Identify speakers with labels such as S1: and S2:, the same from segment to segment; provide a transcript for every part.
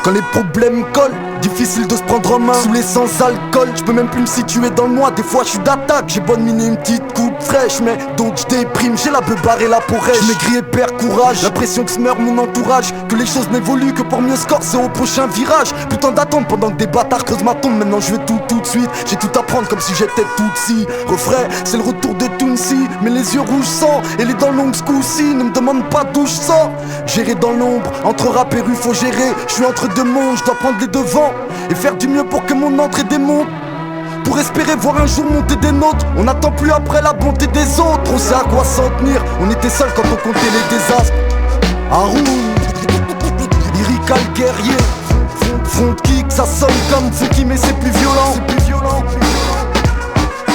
S1: Quand les problèmes collent, difficile de se prendre en main. Sous les sans alcool, je peux même plus me situer dans le mois. Des fois je suis d'attaque, j'ai bonne mine et une petite coupe fraîche. Mais donc je déprime, j'ai la beubare et la porèche. Je maigris et perds courage, l'impression que se meurt mon entourage. Que les choses n'évoluent que pour mieux se corser au prochain virage. Putain d'attendre pendant que des bâtards creusent ma tombe. Maintenant je veux tout de suite, j'ai tout à prendre comme si j'étais Tutsi. Refrain, c'est le retour de Tounsi. Mais les yeux rouges sang et les dents longues ce coup-ci. Ne me demande pas d'où je sors. Gérer dans l'ombre, entre rap et rue faut gérer. Je suis entre deux mondes, je dois prendre les devants et faire du mieux pour que mon entrée démonte. Pour espérer voir un jour monter des nôtres. On n'attend plus après la bonté des autres. On sait à quoi s'en tenir, on était seuls quand on comptait les désastres. Haroun, lyrical guerrier. Front kick, ça sonne comme Funky mais c'est plus violent.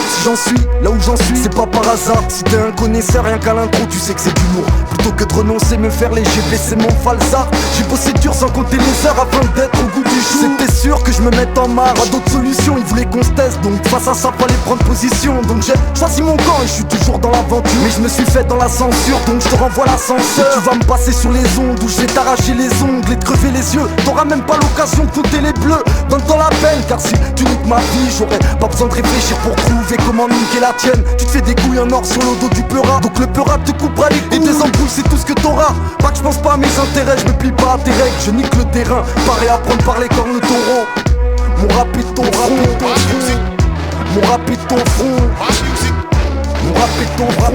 S1: Si j'en suis là où j'en suis, c'est pas par hasard. Si t'es un connaisseur, rien qu'à l'intro, tu sais que c'est du lourd. Plutôt que de renoncer, me faire léger, baisser mon falsar. J'ai bossé dur sans compter les heures afin d'être au goût du jour. C'était sûr que je me mette en marre, à d'autres solutions, ils voulaient qu'on se teste. Donc face à ça, fallait prendre position. Donc j'ai choisi mon camp et je suis toujours dans l'aventure. Mais je me suis fait dans la censure, donc je te renvoie l'ascenseur. Tu vas me passer sur les ondes où je vais t'arracher les ongles et te crever les yeux. T'auras même pas l'occasion de compter les bleus. Donne-toi la peine, car si tu niques ma vie, j'aurais pas besoin de réfléchir pour trouver comment niquer la tienne. Tu te fais des couilles en or sur le dos du peura. Donc le peura te coupera les couilles. Et tes embrouilles c'est tout ce que t'auras. Pas que je pense pas à mes intérêts, je me plie pas à tes règles. Je nique le terrain, pareil à prendre par les cornes le taureau. Mon rap est ton front. Mon rap est ton front. Mon rap est ton front.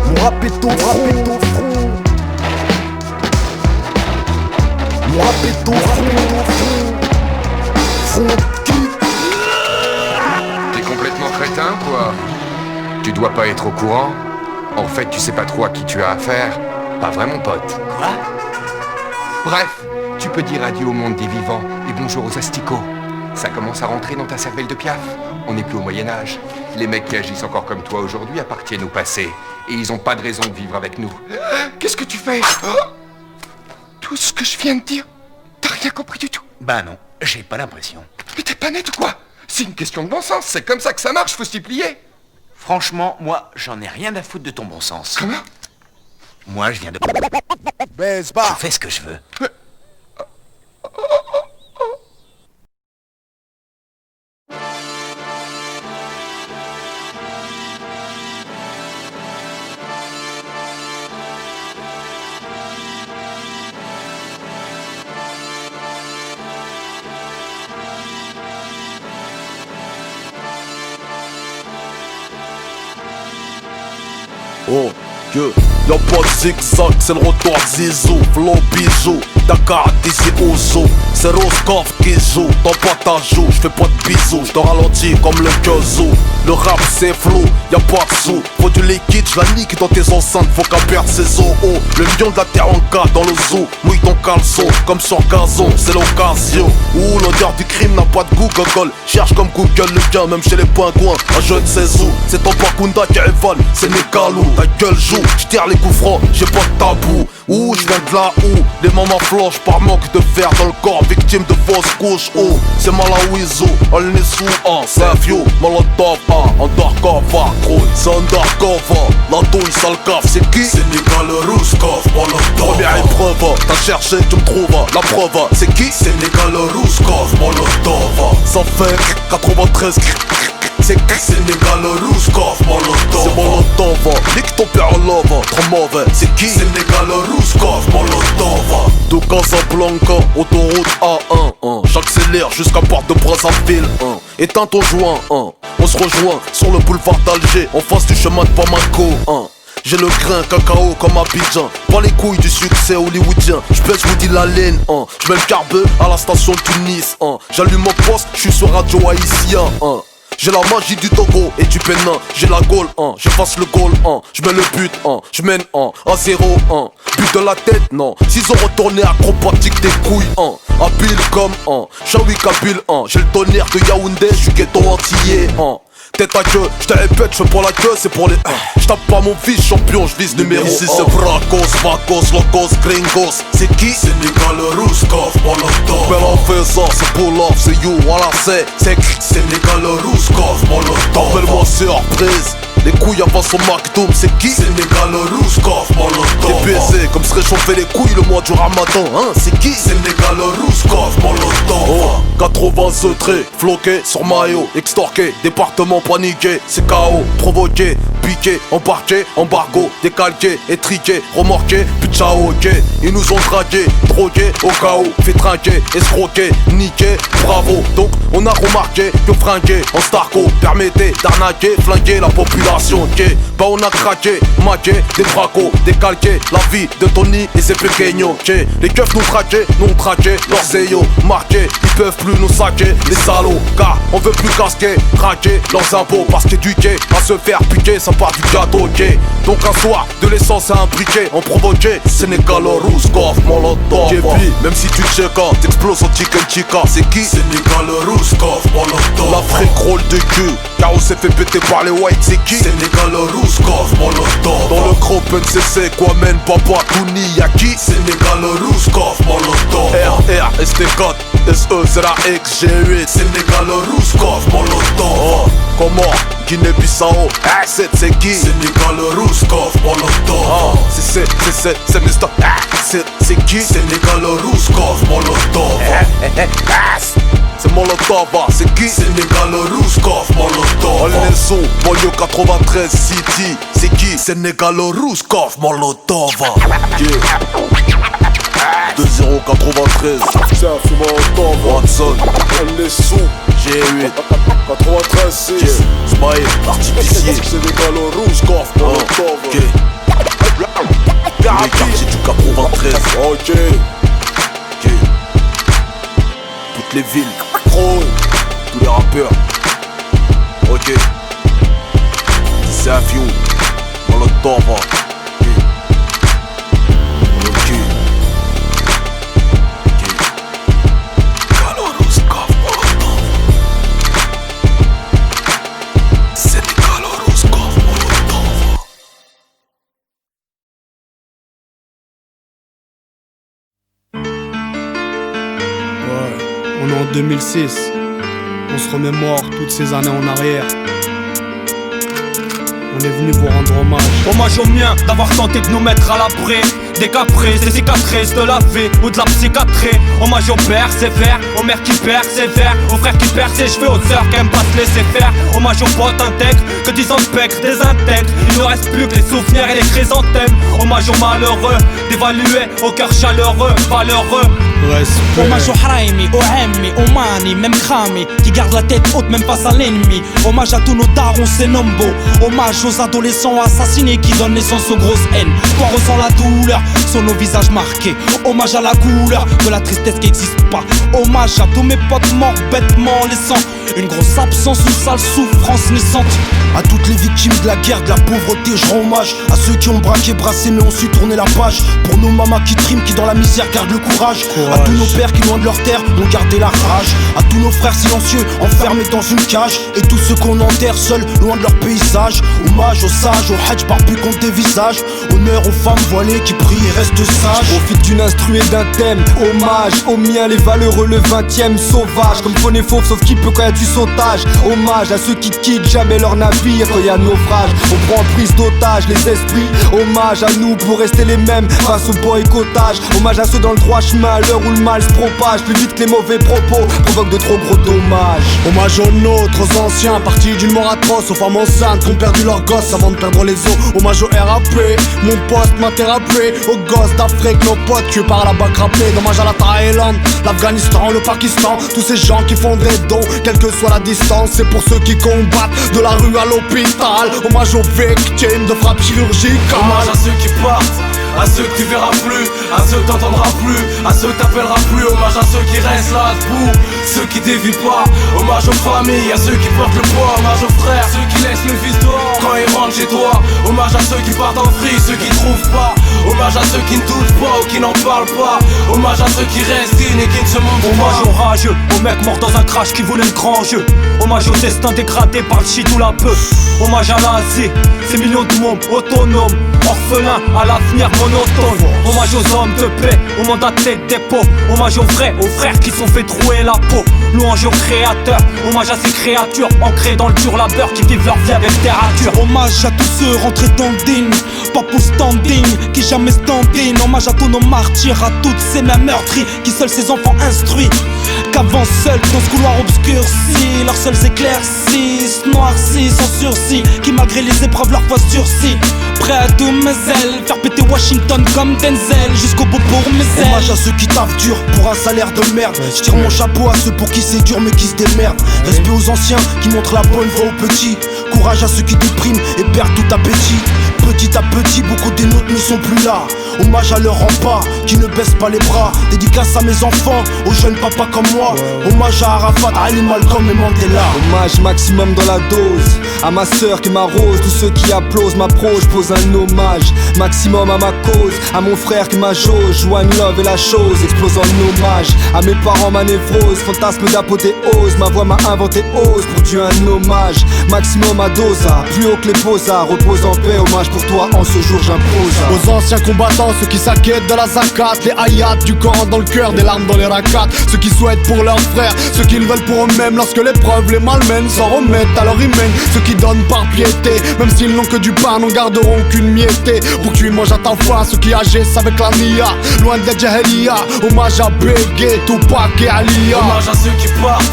S1: Mon rap est ton front. Mon rap est ton front. Front kick.
S2: T'es complètement crétin, quoi. Tu dois pas être au courant. En fait, tu sais pas trop à qui tu as affaire. Pas vraiment, pote.
S3: Quoi?
S2: Bref, tu peux dire adieu au monde des vivants et bonjour aux asticots. Ça commence à rentrer dans ta cervelle de piaf. On n'est plus au Moyen-Âge. Les mecs qui agissent encore comme toi aujourd'hui appartiennent au passé. Et ils ont pas de raison de vivre avec nous. Qu'est-ce que tu fais? Tout ce que je viens de dire, t'as rien compris du tout.
S3: Bah non, j'ai pas l'impression.
S2: Mais t'es pas net ou quoi? C'est une question de bon sens, c'est comme ça que ça marche, faut s'y plier.
S3: Franchement, moi, j'en ai rien à foutre de ton bon sens.
S2: Comment?
S3: Moi, je viens de...
S4: Baise
S3: Je
S4: pas.
S3: fais ce que je veux.
S4: Oh, que y'a pas de zigzag, c'est le retour de Zizou. Flow bisou, Dakar d'ici au zoo. C'est Roscoff qui joue, dans pas ta joue. J'fais pas de bisous, j'te ralentis comme le Kazoo. Le rap c'est flou, y'a pas de sous. Faut du liquide, j'la nique dans tes enceintes, faut qu'à perdre ses os. Oh, le lion de la terre en cas dans le zoo. Mouille ton caleçon, comme sur gazon, c'est l'occasion. Ouh, l'odeur du crime n'a pas de goût, gogol. Cherche comme Google le bien, même chez les pingouins. Un jeu de ses os, c'est ton Bakunda qui rivale, c'est mes galous. Ta gueule joue, j'tire les coups francs, j'ai pas de tabou. Ouh, j'viens de là où les mamans flanchent par manque de fer dans le corps, victime de fausses couches. Oh, c'est Malawizo, elle n'est sous un, c'est un vieux Molotov, undercover, gros, c'est undercover. La douille, sale caf, c'est qui?
S5: Sénégal, Rouskov, Molotov.
S4: Première épreuve, t'as cherché, tu me trouves, la preuve, c'est qui?
S5: Sénégal, Rouskov, Molotov.
S4: Ça fait 93. C'est qui?
S5: Sénégal, Rouskov, Molotov.
S4: C'est Molotov, nique ton père en love, trop mauvais, c'est qui?
S5: Sénégal, Rouskov, Molotov.
S4: De Casablanca, autoroute A1, j'accélère jusqu'à Porte de Brazzaville, éteins ton joint, on se rejoint sur le boulevard d'Alger, en face du chemin de Bamako, J'ai le grain cacao comme Abidjan, pas les couilles du succès hollywoodien. J'pèse, j'vous dis la laine, J'mets le carbeux à la station de Tunis, J'allume mon poste, j'suis sur radio haïtien, J'ai la magie du Togo et du Bénin, j'ai la Gaule, j'efface le goal, j'mets le but, j'mène, à 0, but de la tête, non, 6 ans retourné acrobatique des couilles, habile comme, Shawi Kabil, j'ai le tonnerre de Yaoundé, j'suis ghetto antillais, tête à queue, j'te répète, j'fais pour la queue, c'est pour les J'tape pas mon fils champion, j'vise numéro 1. Ici c'est Bracos, Vacos, Locos, Gringos. C'est qui?
S5: Sénégal, Rouskov, Molotov.
S4: Belle en faisant, c'est pull off, c'est you, voilà c'est qui?
S5: Sénégal, Rouskov, Molotov.
S4: Appelle-moi surprise, les couilles avant son McDo, c'est qui?
S5: Sénégal Rouskov Molotov.
S4: T'es baisé comme se réchauffer les couilles le mois du ramadan, hein, c'est qui?
S5: Sénégal Rouskov Molotov.
S4: Oh, 80 traits, floqués sur maillot, extorqué, département paniqué, c'est KO, provoqué, piqué, embarqué, embargo, décalqué, étriqué, remorqué, puis ciao, ok. Ils nous ont dragué, drogué, au chaos, fait trinquer, escroqué, niqué, bravo. Donc on a remarqué que fringuer en starco permettait d'arnaquer, flinguer la population, ok. Bah on a craqué, maqué, des bracos, décalqué, la vie de Tony et ses pequeños, ok. Les keufs nous traquaient, nous traqué, leurs zéos marqués, ils peuvent plus nous saquer, les salauds, car on veut plus casquer, raquer leurs impôts, parce qu'éduquer à se faire piquer, ça part du gâteau, ok. Donc un soir, de l'essence à un briquet, on provoquait, Sénégal Rouskov Molotov. Même si tu checkas, t'exploses en chicken chica, c'est qui?
S5: Sénégal Rouskov Molotov.
S4: L'Afrique rôle de cul, car on s'est fait péter par les whites, c'est qui?
S5: Sénégal Rouskov Molotov.
S4: Dans le groupe NCC, quoi mène Papa Touni, y'a qui?
S5: Sénégal Rouskov Molotov.
S4: RR, ST4, SE, ZRX, G8.
S5: Sénégal Rouskov Molotov.
S4: Oh, comment? Guinée-Bissau, A7, c'est qui?
S5: Sénégal Rouskov Molotov.
S4: Oh, c'est Mr. A7, c'est qui?
S5: Sénégal Rouskov Molotov.
S4: C'est Molotov, c'est qui?
S5: Sénégal Rouskov Molotov.
S4: On les sous, Moyo 93 City, c'est qui? Sénégal Rouskov Molotov. Yeah. 2093, c'est un fou Molotov. Watson, on les sous, G8 93 6, Smile, artificier. Sénégal Rouskov Molotov. Ok. Les quartiers du 93. Ok. Ok. Toutes les villes. Pro, tous les rappeurs. Ok. C'est un fiou. Molotov. Ok. Ok. Sénégal Rouskov Molotov. Sénégal Rouskov Molotov.
S6: On est en 2006, on se remémore toutes ces années en arrière. On est venu vous rendre hommage.
S7: Hommage aux miens d'avoir tenté de nous mettre à l'abri des caprices, des cicatrices de la vie ou de la psychiatrie. Hommage au père sévère, aux mères qui persévèrent, aux frères qui perdent ses cheveux, aux sœurs qui aiment pas se laisser faire. Hommage aux potes intègres, que disent en spectre, des intègres. Il ne reste plus que les souvenirs et les chrysanthèmes. Hommage aux malheureux, d'évaluer au cœur chaleureux, valeureux.
S6: Respect.
S8: Hommage au Hraimi, au Hemmi, au Mani, même Krami, qui garde la tête haute même face à l'ennemi. Hommage à tous nos darons, c'est Nombo. Hommage aux adolescents assassinés qui donnent naissance aux grosses haines. Toi ressens la douleur sur nos visages marqués. Hommage à la couleur de la tristesse qui n'existe pas. Hommage à tous mes potes morts bêtement laissant une grosse absence, une sale souffrance naissante.
S1: À toutes les victimes de la guerre, de la pauvreté, je rends hommage. À ceux qui ont braqué, brassé mais ont su tourner la page. Pour nos mamas qui triment, qui dans la misère gardent le courage. À tous nos pères qui loin de leur terre ont gardé la rage. À tous nos frères silencieux enfermés dans une cage. Et tous ceux qu'on enterre seuls loin de leur paysage. Hommage aux sages, aux hadj barbus contre des visages. Honneur aux femmes voilées qui prient et restent sages.
S9: Profite d'une instru et d'un thème. Hommage aux miens, les valeureux, le 20ème sauvage. Comme faux et fauve, sauf qui peut quand y'a du sautage. Hommage à ceux qui quittent jamais leur navire quand y'a naufrage. On prend en prise d'otage les esprits. Hommage à nous pour rester les mêmes face au boycottage. Hommage à ceux dans le droit chemin à l'heure où le mal se propage plus vite que les mauvais propos provoquent de trop gros dommages.
S6: Hommage aux nôtres, aux anciens, partis d'une mort atroce, aux femmes enceintes qui ont perdu leurs gosses avant de perdre les os. Hommage au RAP, mon poste m'a thérapé. Aux gosses d'Afrique, nos potes tués par la bac rappelée. Hommage à la Thaïlande, l'Afghanistan, le Pakistan. Tous ces gens qui font des dons, quelle que soit la distance. C'est pour ceux qui combattent de la rue à l'hôpital. Hommage aux victimes de frappes chirurgicales.
S7: Hommage à ceux qui partent, à ceux que tu verras plus, à ceux que t'entendras plus, à ceux que t'appelleras plus. Hommage à ceux qui restent là debout, ceux qui dévient pas. Hommage aux familles, à ceux qui portent le poids. Hommage aux frères, ceux qui laissent le fils dehors quand ils rentrent chez toi. Hommage à ceux qui partent en vrille, ceux qui trouvent pas. Hommage à ceux qui ne doutent pas ou qui n'en parlent pas. Hommage à ceux qui restent dignes et qui ne se montrent pas. Hommage aux rageux, aux mecs morts dans un crash qui voulaient le grand jeu. Hommage au destin dégradé par le shit ou la peu. Hommage à l'Asie, ces millions de mômes autonomes, orphelins à l'avenir monotone. Hommage aux hommes de paix, aux mandatés de dépôt. Hommage aux vrais, aux frères qui sont fait trouer la peau.
S8: louange au créateur, hommage à ces créatures ancrées dans le dur labeur qui vivent leur vie avec littérature. Hommage à tous ceux rentrés dans le din, pas pour standing, qui jamais standing. Hommage à tous nos martyrs, à toutes ces mêmes meurtries qui seuls ces enfants instruits, qu'avant seuls dans ce couloir obscurci, leurs seuls éclaircissent, noircis sans sursis, qui malgré les épreuves leur foi sursit, prêt à tout mes ailes, faire péter Washington comme Denzel, jusqu'au bout pour mes ailes.
S6: Hommage à ceux qui taffent dur pour un salaire de merde. Je tire mon chapeau à ceux pour qui c'est dur mais qui se démerdent. Respect aux anciens qui montrent la bonne voie aux petits. Courage à ceux qui dépriment et perdent tout appétit. Petit à petit, beaucoup des nôtres ne sont plus là. Hommage à leurs remparts qui ne baissent pas les bras. Dédicace à mes enfants, aux jeunes papas comme moi. Hommage à Arafat, Ali Malcolm et Mandela.
S9: Hommage maximum dans la dose à ma sœur qui m'arrose. Tous ceux qui applaudissent ma pro, je pose un hommage maximum à ma cause. À mon frère qui m'a jauge, One Love et la chose explose en hommage. À mes parents ma névrose, fantasme d'apothéose. Ma voix m'a inventé ose, pour Dieu un hommage maximum à Dosa, plus haut que les posas. Repose en paix, hommage pour toi en ce jour j'impose.
S6: Aux anciens combattants, ceux qui s'inquiètent de la zakat, les ayats du Coran dans le cœur, des larmes dans les rakats. Ceux qui souhaitent pour leurs frères, ceux qui le veulent pour eux-mêmes. Lorsque l'épreuve les malmène, s'en remettent à leur hymen. Ceux qui donnent par piété, même s'ils n'ont que du pain, n'en garderont aucune mietté. Pour que tu manges à ta faim, ceux qui agissent avec la nia, loin de la jahiliya. Hommage à Bégué, Tupac et Alia.
S7: Hommage à ceux qui partent,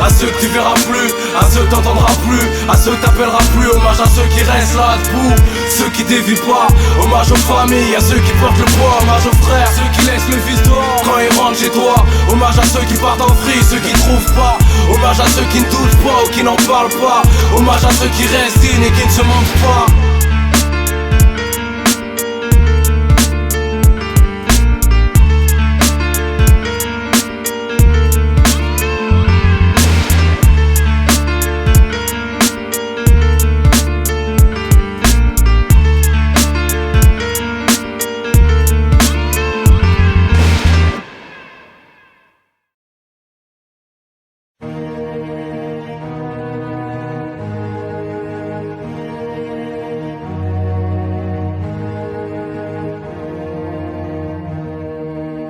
S7: à ceux que tu verras plus, à ceux que t'entendras plus, à ceux que t'appelleras plus. Hommage à ceux qui restent là debout, ceux qui dévient pas. Hommage aux familles, à ceux qui portent le poids. Hommage aux frères, ceux qui laissent le fils dehors quand ils rentrent chez toi. Hommage à ceux qui partent en free, ceux qui trouvent pas. Hommage à ceux qui ne doutent pas ou qui n'en parlent pas. Hommage à ceux qui restent dignes et qui ne se mentent pas.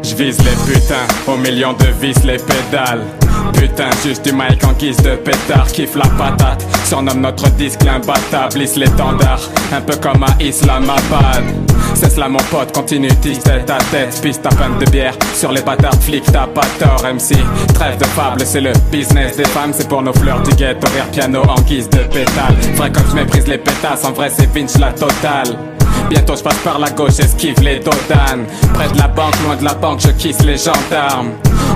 S10: Je vise les putains, au million de vis les pédales. Putain, juste du mic en guise de pétard. Kiffe la patate, surnomme notre disque l'imbattable. Lisse l'étendard, un peu comme à Islamabad. C'est cela mon pote, continue tige tête à tête. Piste ta peine de bière, sur les bâtards flics t'as pas tort MC. Trêve de fable, c'est le business des femmes. C'est pour nos fleurs du ghetto, rire piano en guise de pétale. Vrai comme je méprise les pétasses, en vrai c'est Vinci la totale. Bientôt je passe par la gauche, esquive les dodanes. Près de la banque, loin de la banque, je kiss les gendarmes.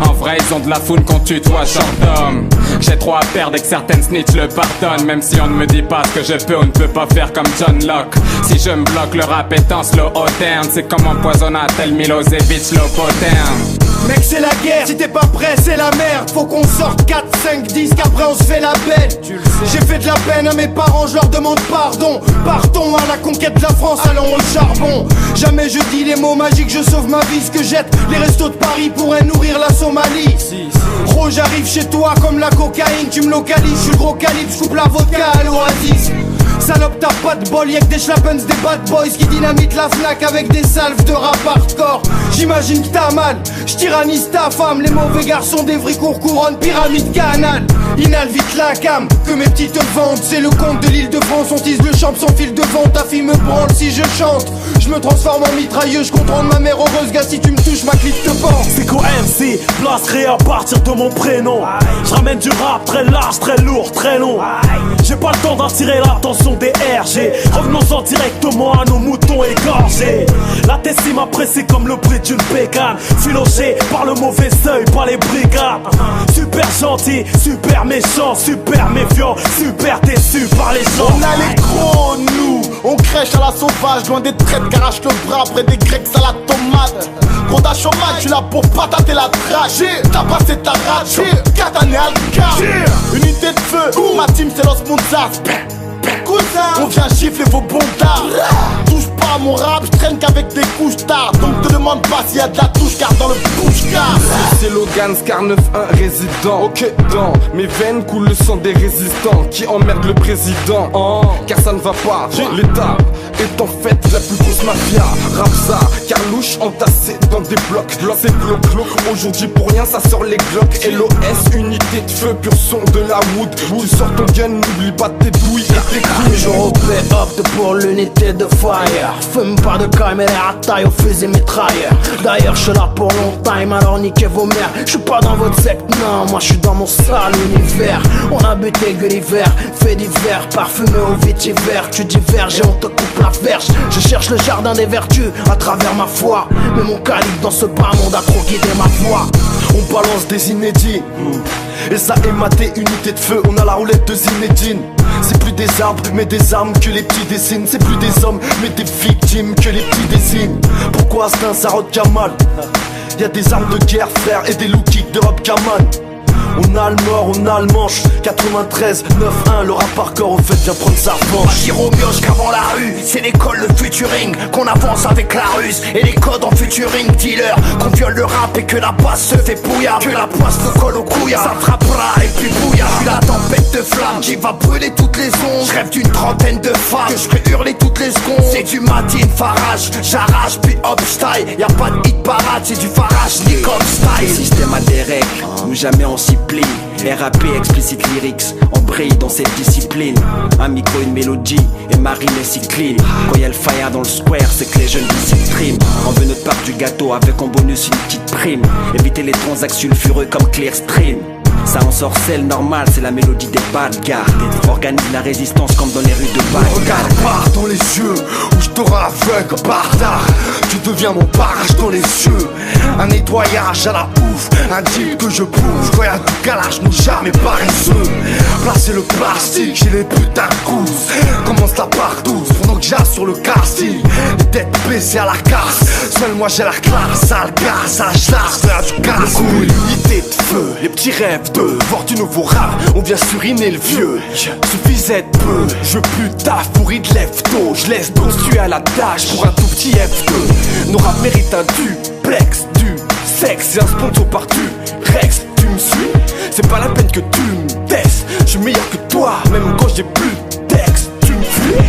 S10: En vrai ils ont de la foule qu'on tutoie gendarme. J'ai trop à perdre et que certaines snitch le pardonnent. Même si on ne me dit pas ce que je peux ou ne peux pas faire comme John Locke. Si je me bloque, le rap est en slow moderne. C'est comme empoisonner un tel Milosevic, l'opoterne.
S6: Mec c'est la guerre, si t'es pas prêt c'est la merde. Faut qu'on sorte 4, 5 disques, après on se fait la belle. J'ai fait de la peine à mes parents, je leur demande pardon. Partons à la conquête de la France, allons au charbon. Jamais je dis les mots magiques, je sauve ma vie. Ce que jette, les restos de Paris pourraient nourrir la Somalie. Gros j'arrive chez toi comme la cocaïne. Tu me localises, je suis le gros calibre, je coupe la vodka à l'oasis. Salope t'as pas de bol, y'a que des schlappens, des bad boys qui dynamitent la Fnac avec des salves de rap hardcore. J'imagine que t'as mal, j'tyrannise ta femme. Les mauvais garçons d'Evricourt couronne, pyramide canal. Inhale vite la cam, que mes petites vendent. C'est le comte de l'île de France, on tisse le champ sans fil de vent. Ta fille me branle si je chante, je me transforme en mitrailleuse. Je compte rendre ma mère heureuse, gars si tu me touches ma clip te pend.
S11: C'est qu'au MC, placerai à partir de mon prénom. Je ramène du rap très large, très lourd, très long. J'ai pas le temps d'attirer l'attention des RG. Revenons-en directement à nos moutons égorgés. La Tessie m'a pressé comme le prix d'une bécane. Filogé par le mauvais seuil, par les brigades. Super gentil, super méchant, super méfiant, super déçu par les gens.
S6: On a les gros, nous, on crèche à la sauvage. Loin des traites qu'arrachent le bras, près des grecs à la tomate. Gros t'as chômage, tu là pour patater la trash. T'as passé ta rage, 4 années à le unité de feu, ma team c'est Los Monzas. On vient gifler vos bondards. Touche pas
S12: pas mon rap, je traîne qu'avec des couches tard. Donc te demande pas s'il y a de la touche car dans le bouche-car.
S13: C'est Logan, Scar 9-1 résident. Ok, dans mes veines coule le sang des résistants qui emmerdent le président. Car ça ne va pas, l'État est en fait la plus grosse mafia. Rapsa, Carlouche entassé dans des blocs. C'est glauque, aujourd'hui pour rien ça sort les glocks. LOS, unité de feu, pur son de la wood. Tu sors ton gun, n'oublie pas tes douilles et tes couilles.
S12: J'européen opte pour l'unité de fire. Fume pas de caméra à taille au fusil mitrailleur. D'ailleurs je suis là pour longtemps, alors niquez vos mères. Je suis pas dans votre secte, non, moi je suis dans mon sale univers. On a buté Gulliver, fait divers, parfumé au vétiver. Tu diverges et on te coupe la verge. Je cherche le jardin des vertus à travers ma foi. Mais mon calibre dans ce bas monde a trop guidé ma voix.
S6: On balance des inédits et ça ématé, unité de feu, on a la roulette de Zinedine. C'est plus des arbres mais des armes que les petits dessinent. C'est plus des hommes mais des victimes que les petits désignent. Pourquoi c'est un Sarod Kamal? Y'a des armes de guerre frère et des low kicks de Rob Kaman. On a le mort, on a le manche. 93, 9-1, le rap par corps au fait vient prendre sa revanche.
S12: Giro mioche qu'avant la rue, c'est l'école de futuring. Qu'on avance avec la ruse et les codes en futuring. Dealer, qu'on viole le rap et que la basse se fait pouillard. Que la poisse te colle au couillard, ça frappera et puis bouillard. Je suis la tempête de flammes qui va brûler toutes les ondes. Je rêve d'une trentaine de femmes que je fais hurler toutes les secondes. C'est du matin farage, j'arrache puis hop style. Y'a pas de hit parade, c'est du farage ni comme style.
S14: Système à Derek, nous jamais on s'y plie. RAP, explicit lyrics, on brille dans cette discipline. Un micro, une mélodie, et Marine est si clean. Quand y'a le fire dans le square, c'est que les jeunes s'expriment. On veut notre part du gâteau avec en bonus une petite prime. Éviter les transactions sulfureux comme Clearstream. Ça en sorcelle normal, c'est la mélodie des bad gars. Organise la résistance comme dans les rues de Bagdad.
S6: Regarde pas dans les yeux, ou je t'aurai aveugle, bâtard. Tu deviens mon barrage dans les yeux. Un nettoyage à la ouf, un deal que je bouffe. Quand y'a du galage, nous jamais paresseux. Placer le plastique, j'ai les putains de coups. Commence la part douce, pendant que j'ai sur le casting. Les têtes baissées à la casse, seul moi j'ai la classe. Sale gars, sale chasse, faire du casse. L'unité de feu, les petits rêves de voir du nouveau rap, on vient suriner le vieux. Suffisait de peu, je veux plus de taf pour de lève tôt. Je laisse donc tu à la tâche pour un tout petit F2. Nos rap méritent un duplex, du sexe et un sponsor par-dessus. Rex, tu me suis? C'est pas la peine que tu me testes. Je suis meilleur que toi, même quand j'ai plus de texte. Tu me fuis?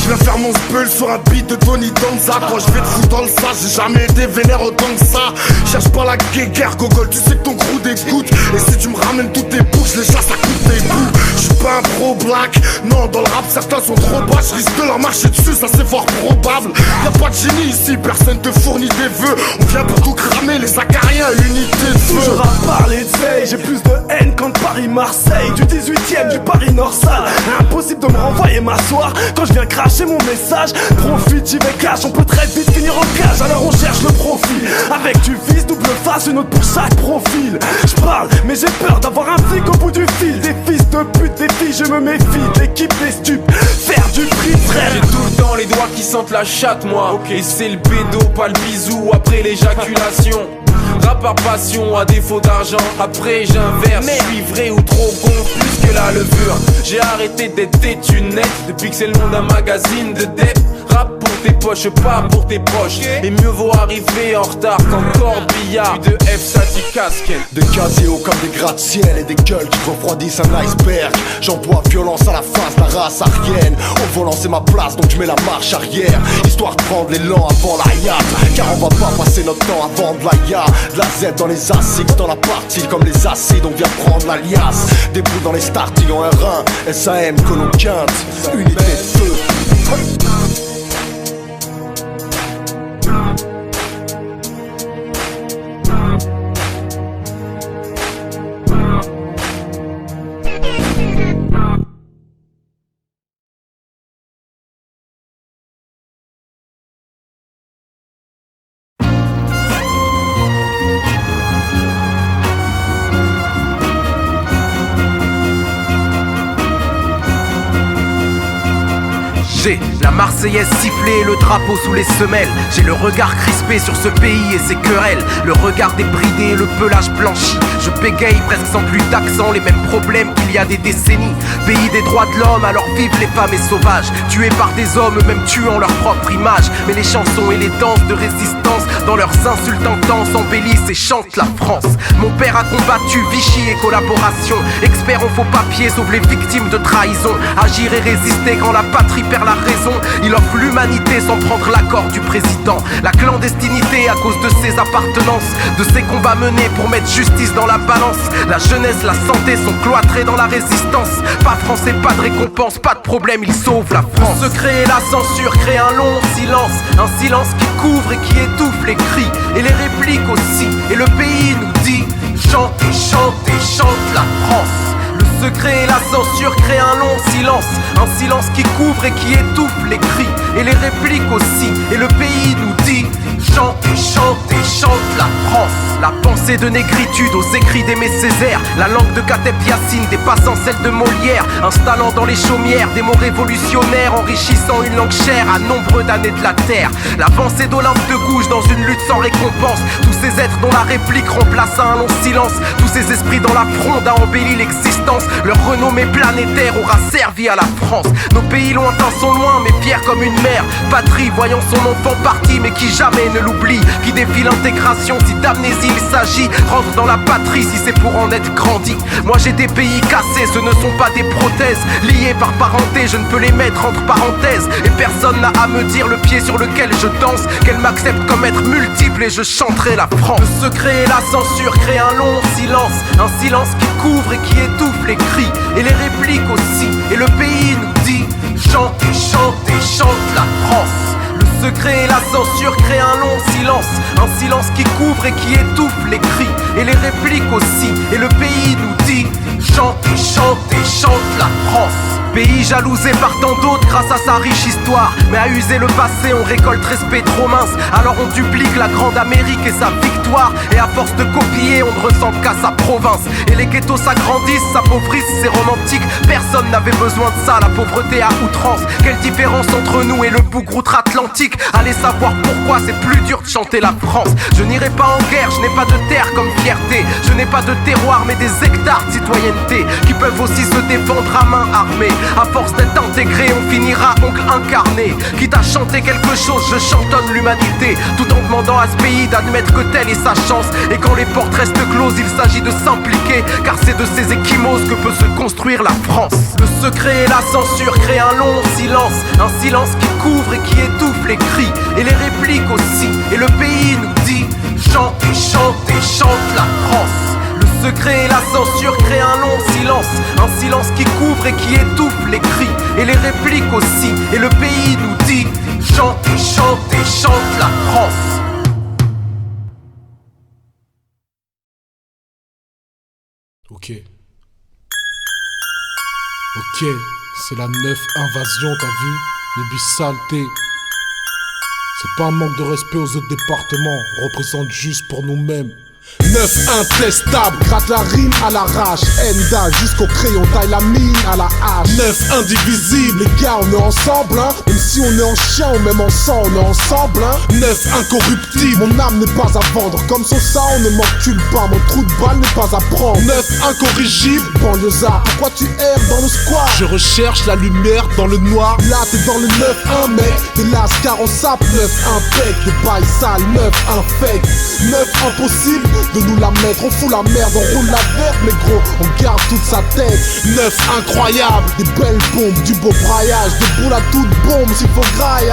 S6: Je viens faire mon spell sur un beat de Tony Danza. Quand je vais te foutre dans le sas, j'ai jamais été vénère autant que ça. Cherche pas la guéguerre, gogol, tu sais que ton crew dégoûte. Et si tu me ramènes toutes tes bouches, les chasse à coups des bouts. J'suis pas un pro black, non dans le rap certains sont trop bas. J'risque de leur marcher dessus, ça c'est fort probable. Y'a pas de génie ici, personne te fournit des vœux. On vient pour tout cramer, les acariens, unité de feu.
S11: Toujours à parler de veille, j'ai plus de haine qu'en Paris-Marseille. Du 18ème, du Paris-Nord-Salle. Impossible de me renvoyer m'asseoir quand je viens cracher mon message. Profite, j'y vais cash, on peut très vite finir en cage. Alors on cherche le profil, avec du vice, double face, une autre pour chaque profil. Je parle, mais j'ai peur d'avoir un flic au bout du fil. Des fils de pute, des filles, je me méfie. L'équipe des stupes, faire du prix frère.
S7: J'ai tout le temps les doigts qui sentent la chatte moi. Et c'est le bédo, pas le bisou après l'éjaculation. Rap par passion, à défaut d'argent. Après j'inverse, je suis vrai ou trop gonfle plus que la levure. J'ai arrêté d'être têtu net depuis que c'est le nom d'un magazine de dep. Rap pour tes poches, pas pour tes proches. Et mieux vaut arriver en retard qu'en corbillard. Puis de F ça du casquette.
S6: Des casiers hauts comme des gratte-ciel et des gueules qui refroidissent un iceberg. J'emploie violence à la face de la race arienne. Au volant c'est ma place donc je mets la marche arrière. Histoire de prendre l'élan avant la yacht. Car on va pas passer notre temps à vendre la yacht. De la Z dans les acides, dans la partie comme les acides. On vient prendre la liasse. Des bouts dans les starting en R1. SAM, colon quinte, unité de feu.
S15: La Marseillaise sifflée, le drapeau sous les semelles. J'ai le regard crispé sur ce pays et ses querelles. Le regard débridé, le pelage blanchi. Je bégaye presque sans plus d'accent, les mêmes problèmes qu'il y a des décennies. Pays des droits de l'homme, alors vivent les femmes et sauvages. Tués par des hommes, eux-mêmes tuant leur propre image. Mais les chansons et les danses de résistance, dans leurs insultes intenses, embellissent et chantent la France. Mon père a combattu Vichy et collaboration. Expert en faux papiers, sauve les victimes de trahison. Agir et résister quand la patrie perd la raison. Il offre l'humanité sans prendre l'accord du président. La clandestinité à cause de ses appartenances, de ses combats menés pour mettre justice dans la balance. La jeunesse, la santé sont cloîtrés dans la résistance. Pas français, pas de récompense, pas de problème, il sauve la France. Le secret et la censure créent un long silence. Un silence qui couvre et qui étouffe les cris et les répliques aussi. Et le pays nous dit chantez, chantez, chante la France. Le secret et la censure créent un long silence. Un silence qui couvre et qui étouffe les cris et les répliques aussi. Et le pays nous dit chantez, chantez, chante la France. La pensée de négritude aux écrits d'Aimé Césaire. La langue de Kateb Yassine dépassant celle de Molière. Installant dans les chaumières des mots révolutionnaires. Enrichissant une langue chère à nombreux d'années de la terre. La pensée d'Olympe de Gouges dans une lutte sans récompense. Tous ces êtres dont la réplique remplace un long silence. Tous ces esprits dans la fronde a embelli l'existence. Leur renommée planétaire aura servi à la France. Nos pays lointains sont loin mais fiers comme une mère. Patrie voyant son enfant parti mais qui jamais ne l'oublie. Qui défie l'intégration si d'amnésie il s'agit. Rentre dans la patrie si c'est pour en être grandi. Moi j'ai des pays cassés, ce ne sont pas des prothèses. Liés par parenté, je ne peux les mettre entre parenthèses. Et personne n'a à me dire le pied sur lequel je danse. Qu'elle m'accepte comme être multiple et je chanterai la France. Le secret et la censure créent un long silence. Un silence qui couvre et qui étouffe les cris et les répliques aussi. Et le pays nous dit chantez, chantez, chante la France. Le secret et la censure créent un long silence. Un silence qui couvre et qui étouffe les cris et les répliques aussi. Et le pays nous dit chantez, chantez, chante la France. Pays jalousé par tant d'autres grâce à sa riche histoire. Mais à user le passé on récolte respect trop mince. Alors on duplique la grande Amérique et sa victoire. Et à force de copier on ne ressemble qu'à sa province. Et les ghettos s'agrandissent, s'appauvrissent, c'est romantique. Personne n'avait besoin de ça, la pauvreté à outrance. Quelle différence entre nous et le bougre outre-Atlantique. Allez savoir pourquoi c'est plus dur de chanter la France. Je n'irai pas en guerre, je n'ai pas de terre comme fierté. Je n'ai pas de terroir mais des hectares de citoyenneté. Qui peuvent aussi se défendre à main armée. À force d'être intégré, on finira oncle incarné. Quitte à chanter quelque chose, je chantonne l'humanité. Tout en demandant à ce pays d'admettre que telle est sa chance. Et quand les portes restent closes, il s'agit de s'impliquer. Car c'est de ces échymoses que peut se construire la France. Le secret et la censure créent un long silence. Un silence qui couvre et qui étouffe les cris et les répliques aussi. Et le pays nous dit chantez, chantez, chante la France. Le secret et la censure créent un long silence. Un silence qui couvre et qui étouffe les cris et les répliques aussi. Et le pays nous dit chantez, chantez, chante la France.
S16: Ok, c'est la 9 invasion, t'as vu? Nébi saleté. C'est pas un manque de respect aux autres départements, on représente juste pour nous-mêmes. 9 intestable, gratte la rime à l'arrache. Enda jusqu'au crayon, taille la mine à la hache. 9 indivisible, les gars on est ensemble hein. Même si on est en chien ou même en sang on est ensemble hein. 9 incorruptible, mon âme n'est pas à vendre. Comme son sang on ne m'encule pas, mon trou de balle n'est pas à prendre. 9 incorrigible, banlieusard, pourquoi tu erres dans le squat? Je recherche la lumière dans le noir. Là t'es dans le 9-1 mec, t'es là car on sape. 9 impec, des bails sales, 9 infect. 9 impossible de nous la mettre, on fout la merde, on roule la verte, mais gros, on garde toute sa tête. 9 incroyable, des belles bombes, du beau braillage, des boules à toute bombe, s'il faut graille.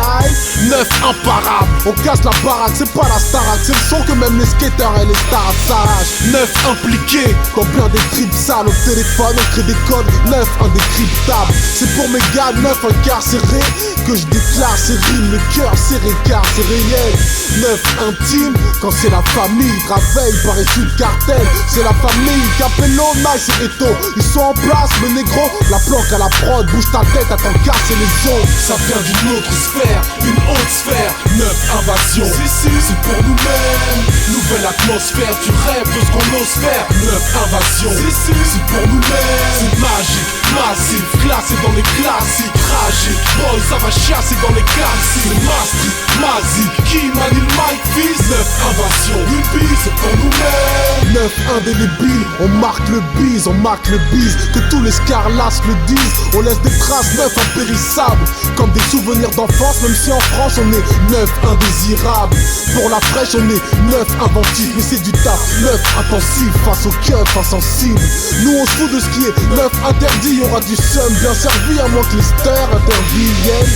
S16: 9 imparable, on casse la baraque, c'est pas la Starac, c'est le son que même les skaters et les stars s'arrachent. 9 impliqués, dans plein des tripes sales, au téléphone, on crée des codes, 9 indécryptables. C'est pour mes gars, 9 incarcérés, que je déclare ces rimes, le cœur serré car c'est réel. 9 intime, quand c'est la famille, travail par issu de cartel, c'est la famille. Capello, Nice et Eto, ils sont en place, le négro, la planque à la prod, bouge ta tête, attends casser les os. Ça vient d'une autre sphère, une haute sphère. 9 invasion, c'est pour nous-mêmes. Nouvelle l'atmosphère, tu rêves de ce qu'on ose faire. 9 invasions, c'est pour nous-mêmes. C'est magique, massif, classé dans les classiques. Tragique, boy, ça va chasser dans les classiques. C'est Maastricht, Mazi, qui manie le mic fils. 9 invasions, Nubi, c'est pour nous-mêmes. 9 indélébiles, on marque le bise, on marque le bise. Que tous les scarlasses le disent, on laisse des traces 9 impérissables. Comme des souvenirs d'enfance, même si en France on est 9 indésirables. Pour la fraîche on est 9 inventifs, mais c'est du taf 9 intensif face au keuf insensible. Nous on se fout de ce qui est 9 interdit, y'aura du seum bien servi à moins que les stars interviennent.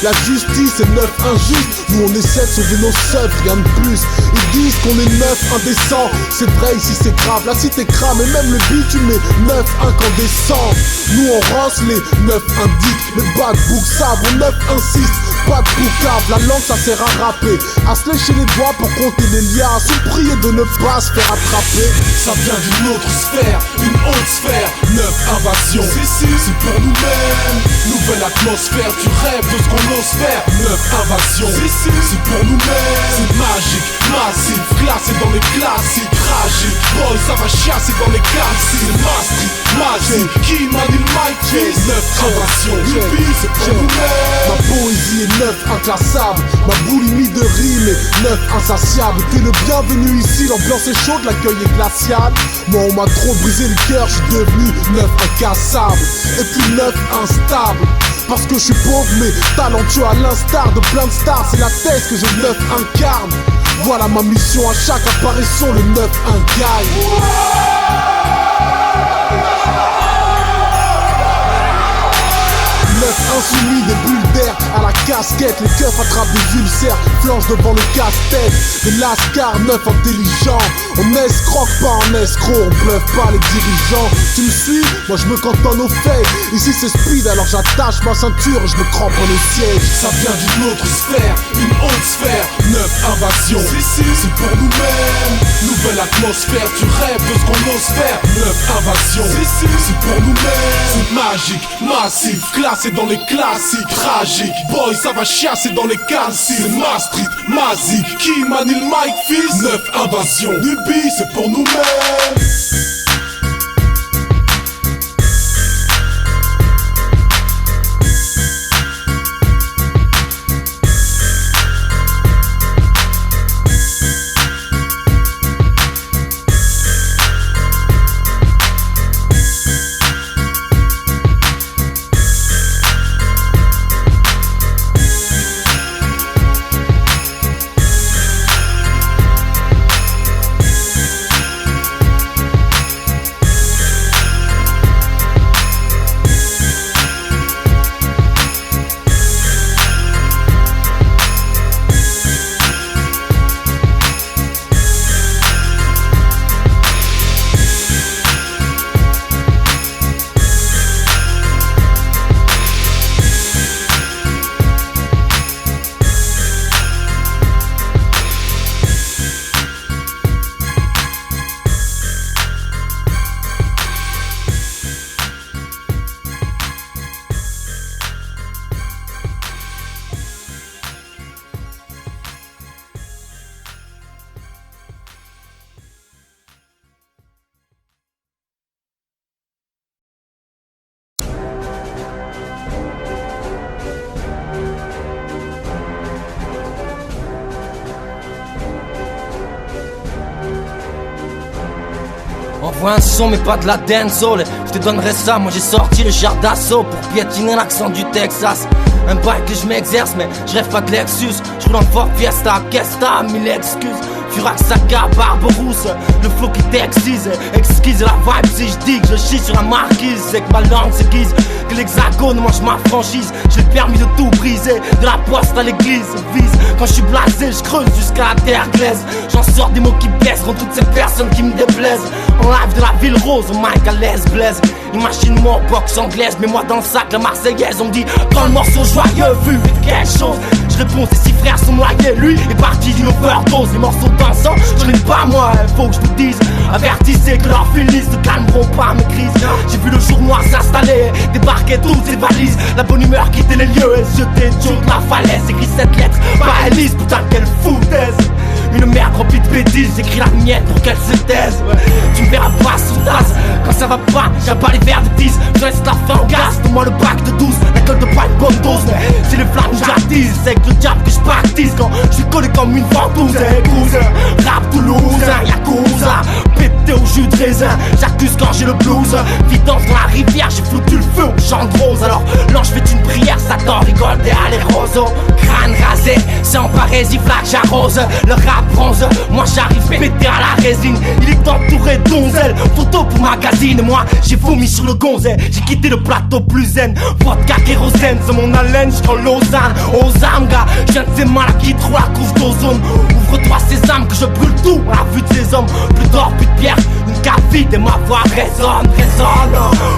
S16: La justice est 9 injuste, nous on essaie de sauver nos seufs, rien de plus. Ils disent qu'on est 9 indécents, c'est vrai ici c'est grave, la cité crame et même le bitume est 9 incandescent. Nous on rance les 9 indiques, mais bad book sabre, 9 insiste, pas de boucave, la langue ça sert à rapper, à se lécher les doigts pour compter les liens, se prier de ne pas se faire attraper. Ça vient d'une autre sphère, une haute sphère, 9 invasions, c'est pour nous-mêmes. Nouvelle atmosphère, tu rêves de ce qu'on ose faire. 9 invasions, c'est pour nous-mêmes. C'est magique, massif, classé dans les classiques. Tragique, boy, ça va chasser dans les classiques. C'est Maastricht, Mazi, qui manie le mic fils. 9 invasions, Nubi, c'est pour nous-mêmes. Ma poésie est 9 inclassable, ma boulimie de rime est 9 insatiable. T'es le bienvenu ici, l'ambiance est chaude, l'accueil est glacial. Moi on m'a trop brisé le cœur, je suis devenu 9 incassable. Et puis 9 instable, parce que je suis pauvre mais talentueux à l'instar de plein de stars. C'est la thèse que je 9 incarne. Voilà ma mission à chaque apparition, le 9 gagne. 9 insoumis, des bulles d'air à la casquette. Les keufs attrapent des ulcères, flanchent devant le casse-tête. Des lascars 9 intelligents. On escroque pas en escroc, on bluffe pas les dirigeants. Tu me suis? Moi je me cantonne aux faits. Ici c'est speed alors j'attache ma ceinture et je me cramponne au siège. Ça vient d'une autre sphère, une haute sphère. 9 invasions, c'est pour nous-mêmes. Nouvelle atmosphère, tu rêves de ce qu'on ose faire. 9 invasions, c'est pour nous-mêmes. C'est magique, massif, classé dans les classiques. Tragique, boy, ça va chasser dans les calciques. C'est Maastricht, Mazi, qui manie le mic fils. 9 invasions, Nubi, c'est pour nous-mêmes.
S17: Envoie un son mais pas de la dancehall. Je te donnerai ça, moi j'ai sorti le char d'assaut pour piétiner l'accent du Texas. Un bail que je m'exerce mais je rêve pas de Lexus. Je roule en Ford Fiesta, qu'est-ce t'as mille excuses. Furax, Saka, Barbe Rousse, le flow qui t'excise. Exquise la vibe si je dis que je chie sur la marquise. C'est que ma langue s'aiguise, que l'hexagone mange ma franchise. J'ai le permis de tout briser, de la poste à l'église. Vise, quand je suis blasé, je creuse jusqu'à la terre glaise. J'en sors des mots qui blessent contre toutes ces personnes qui me déplaisent. En live de la ville rose, au mic à l'aise blaise. Imagine-moi en boxe anglaise, mais moi dans le sac la marseillaise. On me dit, quand le morceau joyeux, vu vite quelque chose. Je réponds, ses 6 frères sont noyés, lui est parti d'une overdose. Les morceaux dansants, je l'aime pas moi, faut que je vous dise. Avertissez que leurs fils ne calmeront pas mes crises. J'ai vu le jour noir s'installer, débarquer toutes ces valises. La bonne humeur quitter les lieux et jeter Joe de la falaise. Écrit cette lettre, pas Alice, putain quelle foutaise. Une merde remplie de bêtises, j'écris la mienne pour qu'elle se taise. Tu me verras pas sous tasse, quand ça va pas, j'ai pas les verres de 10. Je laisse la fin au gaz, donne-moi le bac de 12. La colle de pas une bonne dose, mais c'est les flammes que j'attise. C'est avec le diable que je baptise quand je suis collé comme une ventouse. Cousin, rap toulousain, Yakuza, pété au jus de raisin. J'accuse quand j'ai le blues. Vidange dans la rivière, j'ai foutu le feu au champ de rose. Alors l'ange fait une prière, Satan rigole derrière les roseaux. Crâne rasé, c'est en parésie, flaque j'arrose. Le rap bronze, moi j'arrive pété à la résine. Il est entouré d'onzelles, photo pour magazine. Moi j'ai vomi sur le gonzet, j'ai quitté le plateau plus zen. Vodka kérosène, c'est mon haleine jusqu'en Lausanne. Aux âmes gars, je viens de ces malades qui trouvent la couche d'ozone. Ouvre-toi ces âmes que je brûle tout à la vue de ces hommes. Plus d'or, plus de pierre, une cave vide et ma voix résonne.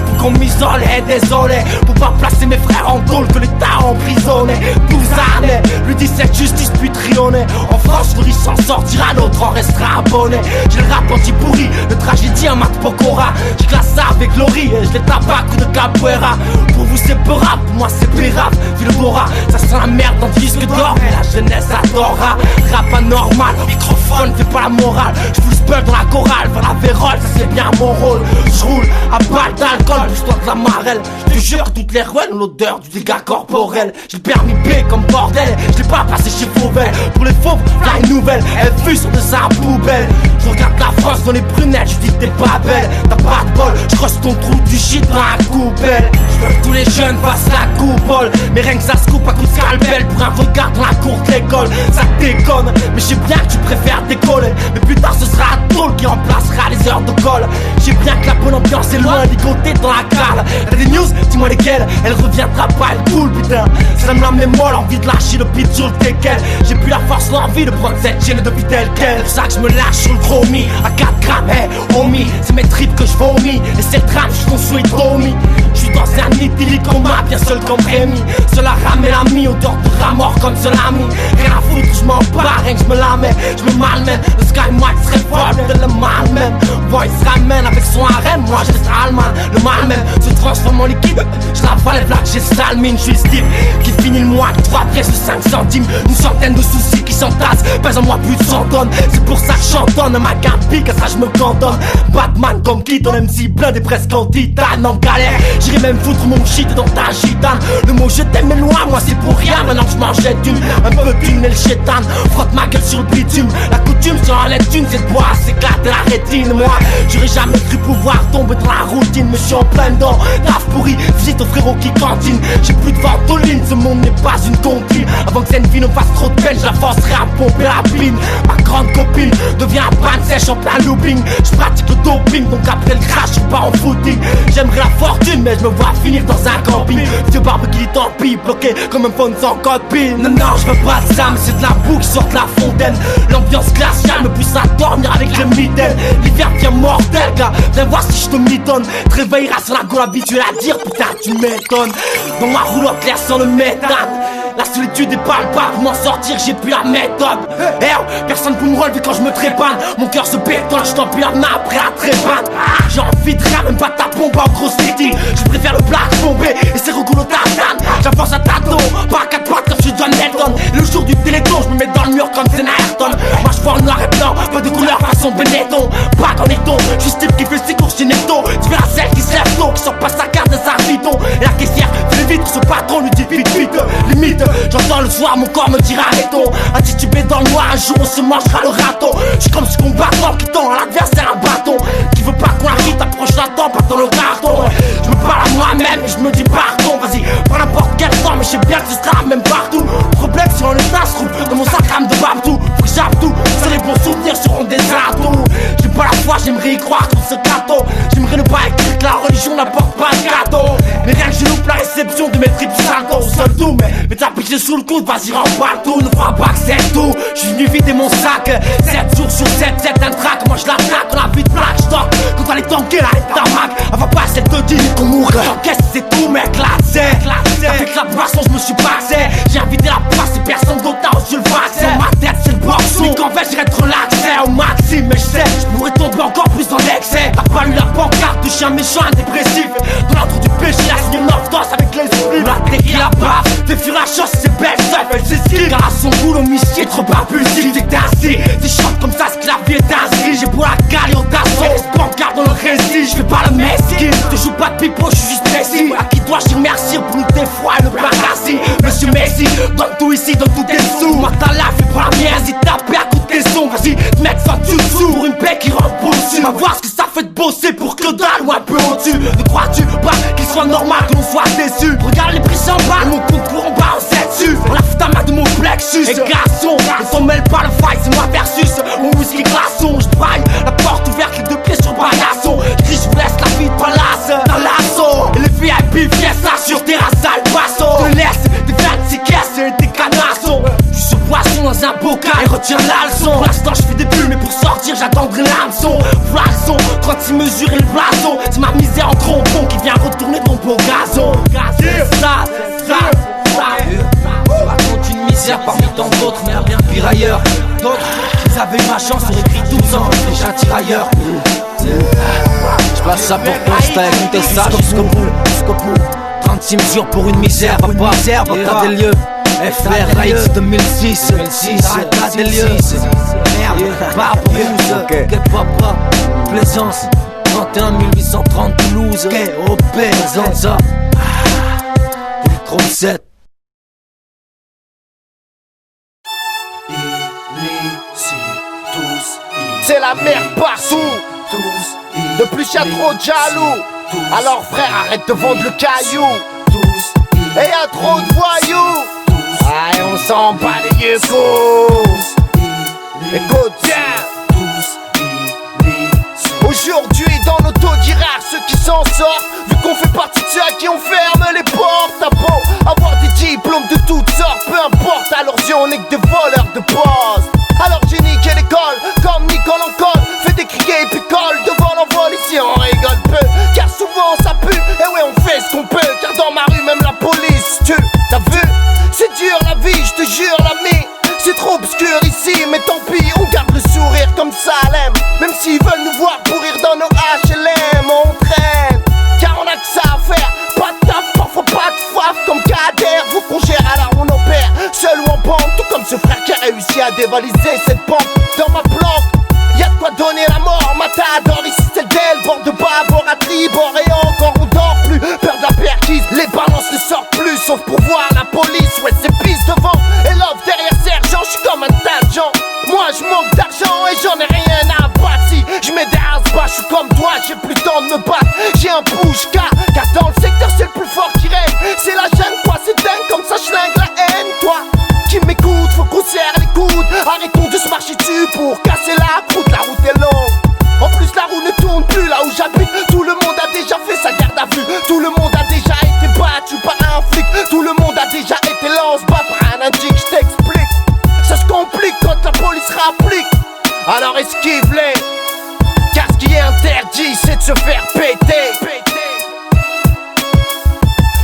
S17: Faut qu'on m'isole, désolé. Pour pas placer mes frères en tôle que l'État a emprisonné. 12 années, lui 17 justice puis trionné. En France, le riche s'en sortira, l'autre en restera abonné. J'ai le rap anti-pourri, le tragédie en mat pokora. Je classe ça avec Lori et je les tape à coups de capoeira. Pour vous c'est peu rap, pour moi c'est pérave. Vilgora, ça sent la merde dans le disque d'or. Et la jeunesse adora. Rap anormal, microphone fait pas la morale. Je fous le spell dans la chorale, faire la vérole, ça c'est bien mon rôle. Je roule à balle d'alcool, l'histoire de la marelle. Je te jure que toutes les ruelles ont l'odeur du dégât corporel. J'ai le permis B comme bordel, je l'ai pas passé chez Fauvel. Pour les fauves, là une nouvelle, elle fut sur de sa poubelle. Je regarde la France dans les brunettes, je dis que t'es pas belle. T'as pas de bol, je creuse ton trou du shit dans la coupelle. Je veux que tous les jeunes fassent la coupole. Mais rien que ça se coupe à coups de scalpel pour un regard dans la cour de l'école. Ça déconne, mais je sais bien que tu préfères décoller. Mais plus tard ce sera la tôle qui remplacera les heures de colle. Je sais bien que la bonne ambiance est loin ligoté dans la cale. T'as des news, dis-moi lesquelles. Elle reviendra pas, elle coule putain. Ça me la mémoire, l'envie de lâcher le beat sur le teckel. J'ai plus la force, l'envie de prendre cette chaîne depuis tel quel. C'est ça que je me lâche sur le chromie à 4 grammes, hey, homie. C'est mes tripes que je vomis. Et c'est le drame, je construis Tommy. Je suis dans un idyllique combat, bien seul comme Rémi. Seul à ramer l'ami, odeur de rat mort comme Solami. Rien à foutre, je m'en bats, rien que je me la mets. Je me malmène, le Sky Mike serait fort, de le mal même. Voice ramène avec son harem, moi je reste allemand. Le mal même se transforme en liquide. Je l'avale les blagues, j'ai salmine, je suis le type qui finit le mois avec 3 pièces de 5 centimes. Une centaine de soucis qui s'entassent, pèse en moi plus de 100 tonnes. C'est pour ça que je chantonne, ma gamme pique, à ça je me cantonne. Batman comme Keaton, MC blindé presque en titane, en galère. J'irai même foutre mon shit dans ta gitane. Le mot je t'aime est loin, moi c'est pour rien. Maintenant que je m'en jette une, un peu d'une et le chétan. Frotte ma gueule sur le bitume, la coutume sur la thune, c'est de bois, s'éclate la rétine. Moi, j'aurais jamais cru pouvoir tomber dans la routine, mais je suis en plein dedans. Taf pourri, visite au frérot qui cantine. J'ai plus de ventoline, ce monde n'est pas une comptine. Avant que cette vie ne fasse trop de peine, je la forcerai à pomper la pine. Ma grande copine devient un panne sèche en plein looping. Je pratique le doping, donc après le crash, je pars en footing. J'aimerais la fortune, mais je me vois finir dans un camping. Vieux barbe qui tant pis, bloqué comme un phone sans copine. Non, non, je veux pas de ça, mais c'est de la boue qui sort de la fontaine. L'ambiance glaciale me pousse à dormir avec les mitaines. L'hiver devient mortel, gars, viens voir si je te mitonne. Te réveilleras sur la gueule habituée à dire, putain, tu m'étonnes. Dans ma roulotte, l'air sans le méthane. La solitude est palpable, pour m'en sortir, j'ai plus la méthode. Personne peut me relever quand je me trépane. Mon cœur se bétonne, je t'empile la main après la trépane. J'ai envie de rien, même pas ta pompe en gros setting. Je préfère le black bombé et c'est rigolo tartane. J'avance à tâton, pas à 4 pattes comme je suis John Nelson. Et le jour du téléthon, je me mets dans le mur comme Senna Ayrton. Moi je vois en noir et blanc, pas de couleur façon Benetton. Pas qu'en éton, juste type qui fait ses courses chez Netto. Tu verras celle qui se lève tôt, qui sort pas sa carte de sa bidon. Et la caissière fait les vitres, ce patron lui dit vite vite. Limite, j'entends le soir, mon corps me dira arrêtons. Intitubé dans le noir, un jour on se mangera le râteau. J'suis comme ce combattant qui tend à l'adversaire un bâton. Qui veut pas qu'on arrive, t'approche la tempe, pas dans le carton. Je me parle à moi-même et je me dis pardon. Vas-y, prends n'importe quel temps, mais je sais bien que ce sera même partout. Problème si on est un se trouve dans mon sac rame de babtou. Faut que j'appe tout, c'est les bons souvenirs seront des atouts. J'ai pas la foi, j'aimerais y croire sur ce gâteau. J'aimerais ne pas écrire que la religion n'apporte pas de gâteau. Mais rien que je loupe la réception de mes tripes salto. Seul tout, mais t'as piqué sous le coude, vas-y remballe tout. Ne crois pas que c'est tout, j'suis venu vider mon sac. 7 jours sur 7, un track, moi je l'attaque. On a vu de plaque, j'toque, quand t'allais tanker la tarmac. Avant pas cette te dire qu'on mourrait. Qu'est-ce que c'est tout, mec, là c'est. Avec la boisson, je me suis passé. J'ai invité la place et personne d'autre n'a reçu le vaccin. Ma tête c'est le boxon, mais qu'en fait j'irais être relaxé au maximum. Mais je sais, je pourrais tomber encore plus dans l'excès. T'as pas lu la pancarte de chien méchant, un dépressif. Dans l'ordre du péché, la signé une danse avec les esprits. La tequila barre, fais fuir la chose, c'est belle. seule fait ses skills. Car à son boulot, michier, trop impulsif. T'es assis, tu chantes comme ça, ce clavier est inscrit. J'ai pour la cale au tasson, pancarte dans le récit. Je fais pas le mesquine, je te joue pas de pipeau, je suis juste précis. À qui dois-je dire merci pour nous défroider le paradis. Monsieur Messi, donne tout ici, donne tous tes sous. Moi ta life, fais pas la mienne, si taper à coup de tes sons. Vas-y, te mettre fin dessous pour une paix qui repousse. Va voir ce que ça fait de bosser pour que dalle ou un peu au-dessus. Ne crois-tu pas qu'il soit normal que l'on soit déçu? Regarde les prix en bas, mon compte pour en bas, on s'est dessus. On la fout à main de mon plexus. Et garçon, ne s'en mêle pas le fight, c'est moi versus mon whisky glaçon. Je braille, la porte ouverte, les deux pieds sur le braillasson. Je crie, je vous laisse la vie de palace dans l'assaut. Et les VIP fiesta sur terrasse al paso. Te laisse des 26 caisses et des canassons. Tu se poisson dans un bocal et retiens la leçon. Pour l'instant je fais des bulles mais pour sortir j'attendrai l'hameçon. Flasson, 36 mesures et le blason. C'est ma misère en trompon qui vient retourner ton beau gazon. C'est ça, c'est ça, c'est ça. Je raconte une misère parmi tant d'autres, mais bien pire ailleurs. D'autres, ils avaient ma chance, auraient pris 12 ans, déjà tirailleurs. Je place ça pour constat, écoutez ça jusqu'au bout. 36 mesures pour une misère, papa, t'as des lieux. FR Rights 2006, t'as des lieux. Merde, Barbarousse, ok papa, Plaisance, 31 830 Toulouse, ok, OP, présente ça. Pour le 37.
S18: C'est la merde partout. De plus y'a trop de jaloux. Alors frère arrête de vendre le caillou. Et y'a trop de voyous. Aïe on s'en bat les yeux. Écoute bien. Aujourd'hui dans nos taux d'hier, ceux qui s'en sortent, vu qu'on fait partie de ceux à qui on ferme les portes. T'as beau avoir des diplômes de toutes sortes, peu importe, à leurs yeux on est que des voleurs de poste. Alors j'ai niqué l'école, comme Nicole en colle. Fait des criquets et picole, de vol en vol ici on rigole peu. Car souvent ça pue, et ouais on fait ce qu'on peut. Car dans ma rue même la police tue. T'as vu, c'est dur la vie, je te jure l'ami. C'est trop obscur ici, mais tant pis, on garde le sourire comme Salem. Même s'ils veulent nous voir pourrir dans nos HLM, on traîne. Car on a que ça à faire, pas de taf, parfois pas de faf. Comme Kader, faut qu'on gère alors on opère. Seul ou en bande, tout comme ce frère qui a réussi à dévaliser cette pente. Dans ma planque, y'a de quoi donner la mort. Matador, ici c'est le del, bord de bâbord à tribord. Et encore on dort plus, peur de la perquise. Les balances ne sortent plus, sauf pour voir la police. Ouais c'est pisse devant, et love derrière sergent. J'suis comme un tas de gens. Moi je manque d'argent et j'en ai rien à battre. Si j'mets des as-bas, j'suis comme toi, j'ai plus le temps de me battre. J'ai un push-car, car dans le secteur c'est le plus fort qui règne. C'est la jungle quoi, c'est dingue, comme ça j'lingue la haine. Toi qui m'écoute, faut qu'on serre les coudes. Arrêtons de se marcher dessus pour casser la croûte, la route est longue. En plus la roue ne tourne plus là où j'habite. Tout le monde a déjà fait sa garde à vue. Tout le monde a déjà été battu par un flic. Tout le monde a déjà été lance-bas par un indique, je t'explique. Ça se complique quand la police rapplique. Alors esquive-les, car ce qui est interdit c'est de se faire péter.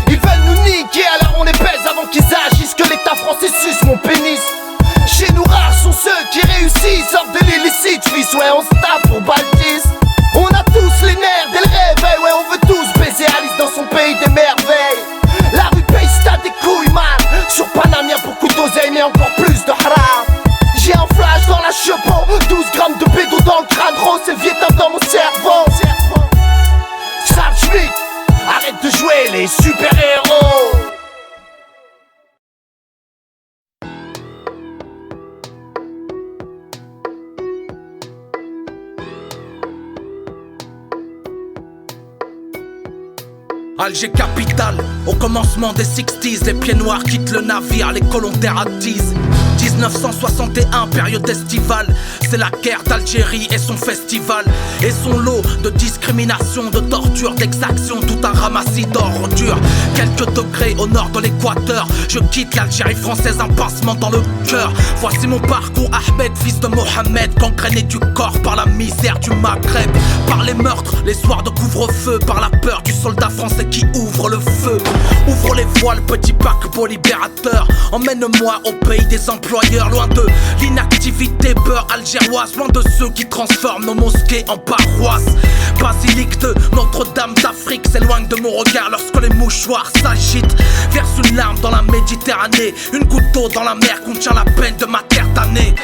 S18: Ils veulent nous niquer alors on les baise avant qu'ils agissent. Que l'état français suce mon pénis. Chez nous rares sont ceux qui réussissent. Sortent de l'illicite, fils, ouais on se tape pour Baltis. On a tous les nerfs dès le réveil. Ouais on veut tous baiser Alice dans son pays des merveilles. La rue paye si t'as des couilles man. Sur Paname y'a beaucoup d'oseille mais encore plus de haram. J'ai un flash dans la chepeau, 12 grammes de bédo dans le crâne rose. C'est Vietnam dans mon cerveau. Sale Schmitt, arrête de jouer les super-héros.
S19: Alger capitale, au commencement des 60s, les pieds noirs quittent le navire, les colons attisent. 1961, période estivale, c'est la guerre d'Algérie et son festival. Et son lot de discrimination, de torture, d'exaction, tout un ramassis d'ordures. Quelques degrés au nord de l'équateur, je quitte l'Algérie française, un pincement dans le cœur. Voici mon parcours, Ahmed, fils de Mohamed, gangréné du corps par la misère du Maghreb. Par les meurtres, les soirs de couvre-feu, par la peur du soldat français qui ouvre le feu. Ouvre les voiles, petit paquebot libérateur, emmène-moi au pays des employeurs, loin de l'inactivité beurre algéroise, loin de ceux qui transforment nos mosquées en paroisses. basilique de Notre-Dame d'Afrique s'éloigne de mon regard lorsque les mouchoirs s'agitent. Verse une larme dans la Méditerranée, une goutte d'eau dans la mer contient la peine de ma terre damnée.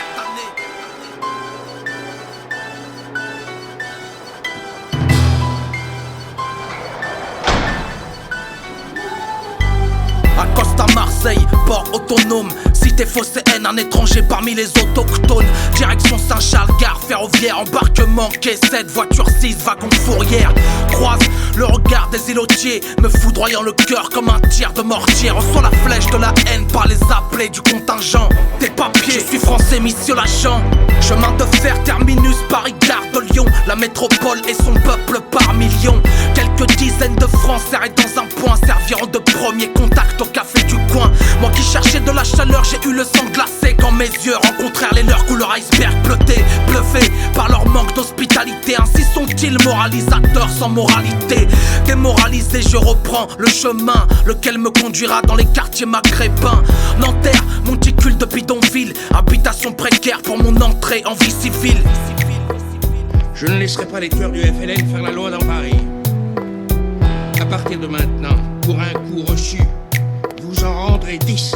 S19: Accoste à Marseille, port autonome, cité phocéenne, un étranger parmi les autochtones. Direction Saint-Charles, gare ferroviaire, embarquement, quai 7, voiture 6, wagon fourrière. Croise le regard des îlotiers, me foudroyant le cœur comme un tir de mortier. Reçois la flèche de la haine par les appelés du contingent. Des papiers, je suis français, mission l'agent. Chemin de fer, terminus, Paris, gare de Lyon. La métropole et son peuple par millions. Quelques dizaines de francs serrés dans un point serviront de premier contact au café du coin. Moi qui cherchais de la chaleur, j'ai eu le sang glacé quand mes yeux rencontrèrent les leurs couleur iceberg bleuté, bluffés par leur manque d'hospitalité. Ainsi sont-ils moralisateurs sans moralité. Démoralisé, je reprends le chemin, lequel me conduira dans les quartiers maghrébins. Nanterre, monticule de bidonville, habitation précaire pour mon entrée en vie civile.
S20: Je ne laisserai pas les tueurs du FLN faire la loi dans Paris. À partir de maintenant, pour un coup reçu, vous en rendrez 10.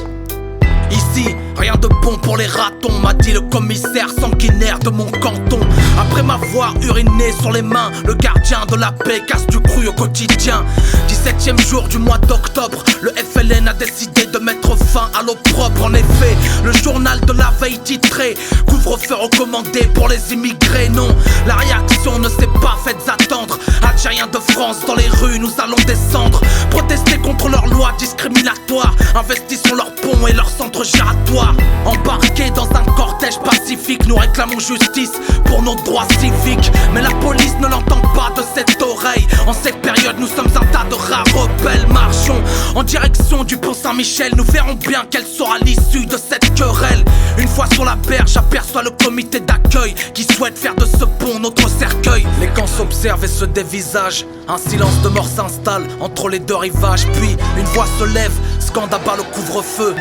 S19: Ici, rien de bon pour les ratons, m'a dit le commissaire sanguinaire de mon canton. Après m'avoir uriné sur les mains, le gardien de la paix casse du cru au quotidien. 17e jour du mois d'octobre, le FLN a décidé de mettre fin à l'opprobre. En effet, le journal de la veille titré couvre-feu recommandé pour les immigrés. Non, la réaction ne s'est pas faite attendre. Algériens de France dans les rues, nous allons descendre, protester contre leurs lois discriminatoires. Investissons leurs ponts et leurs centres giratoires. Embarqués dans un cortège pacifique, nous réclamons justice pour nos droits civiques. Mais la police ne l'entend pas de cette oreille. En cette période, nous sommes un tas de rares rebelles. Marchons en direction du pont Saint-Michel. Nous verrons bien quelle sera l'issue de cette querelle. Une fois sur la berge, j'aperçois le comité d'accueil qui souhaite faire de ce pont notre cercueil. Les camps s'observent et se dévisagent. Un silence de mort s'installe entre les deux rivages. Puis une voix se lève, scande à bas le couvre-feu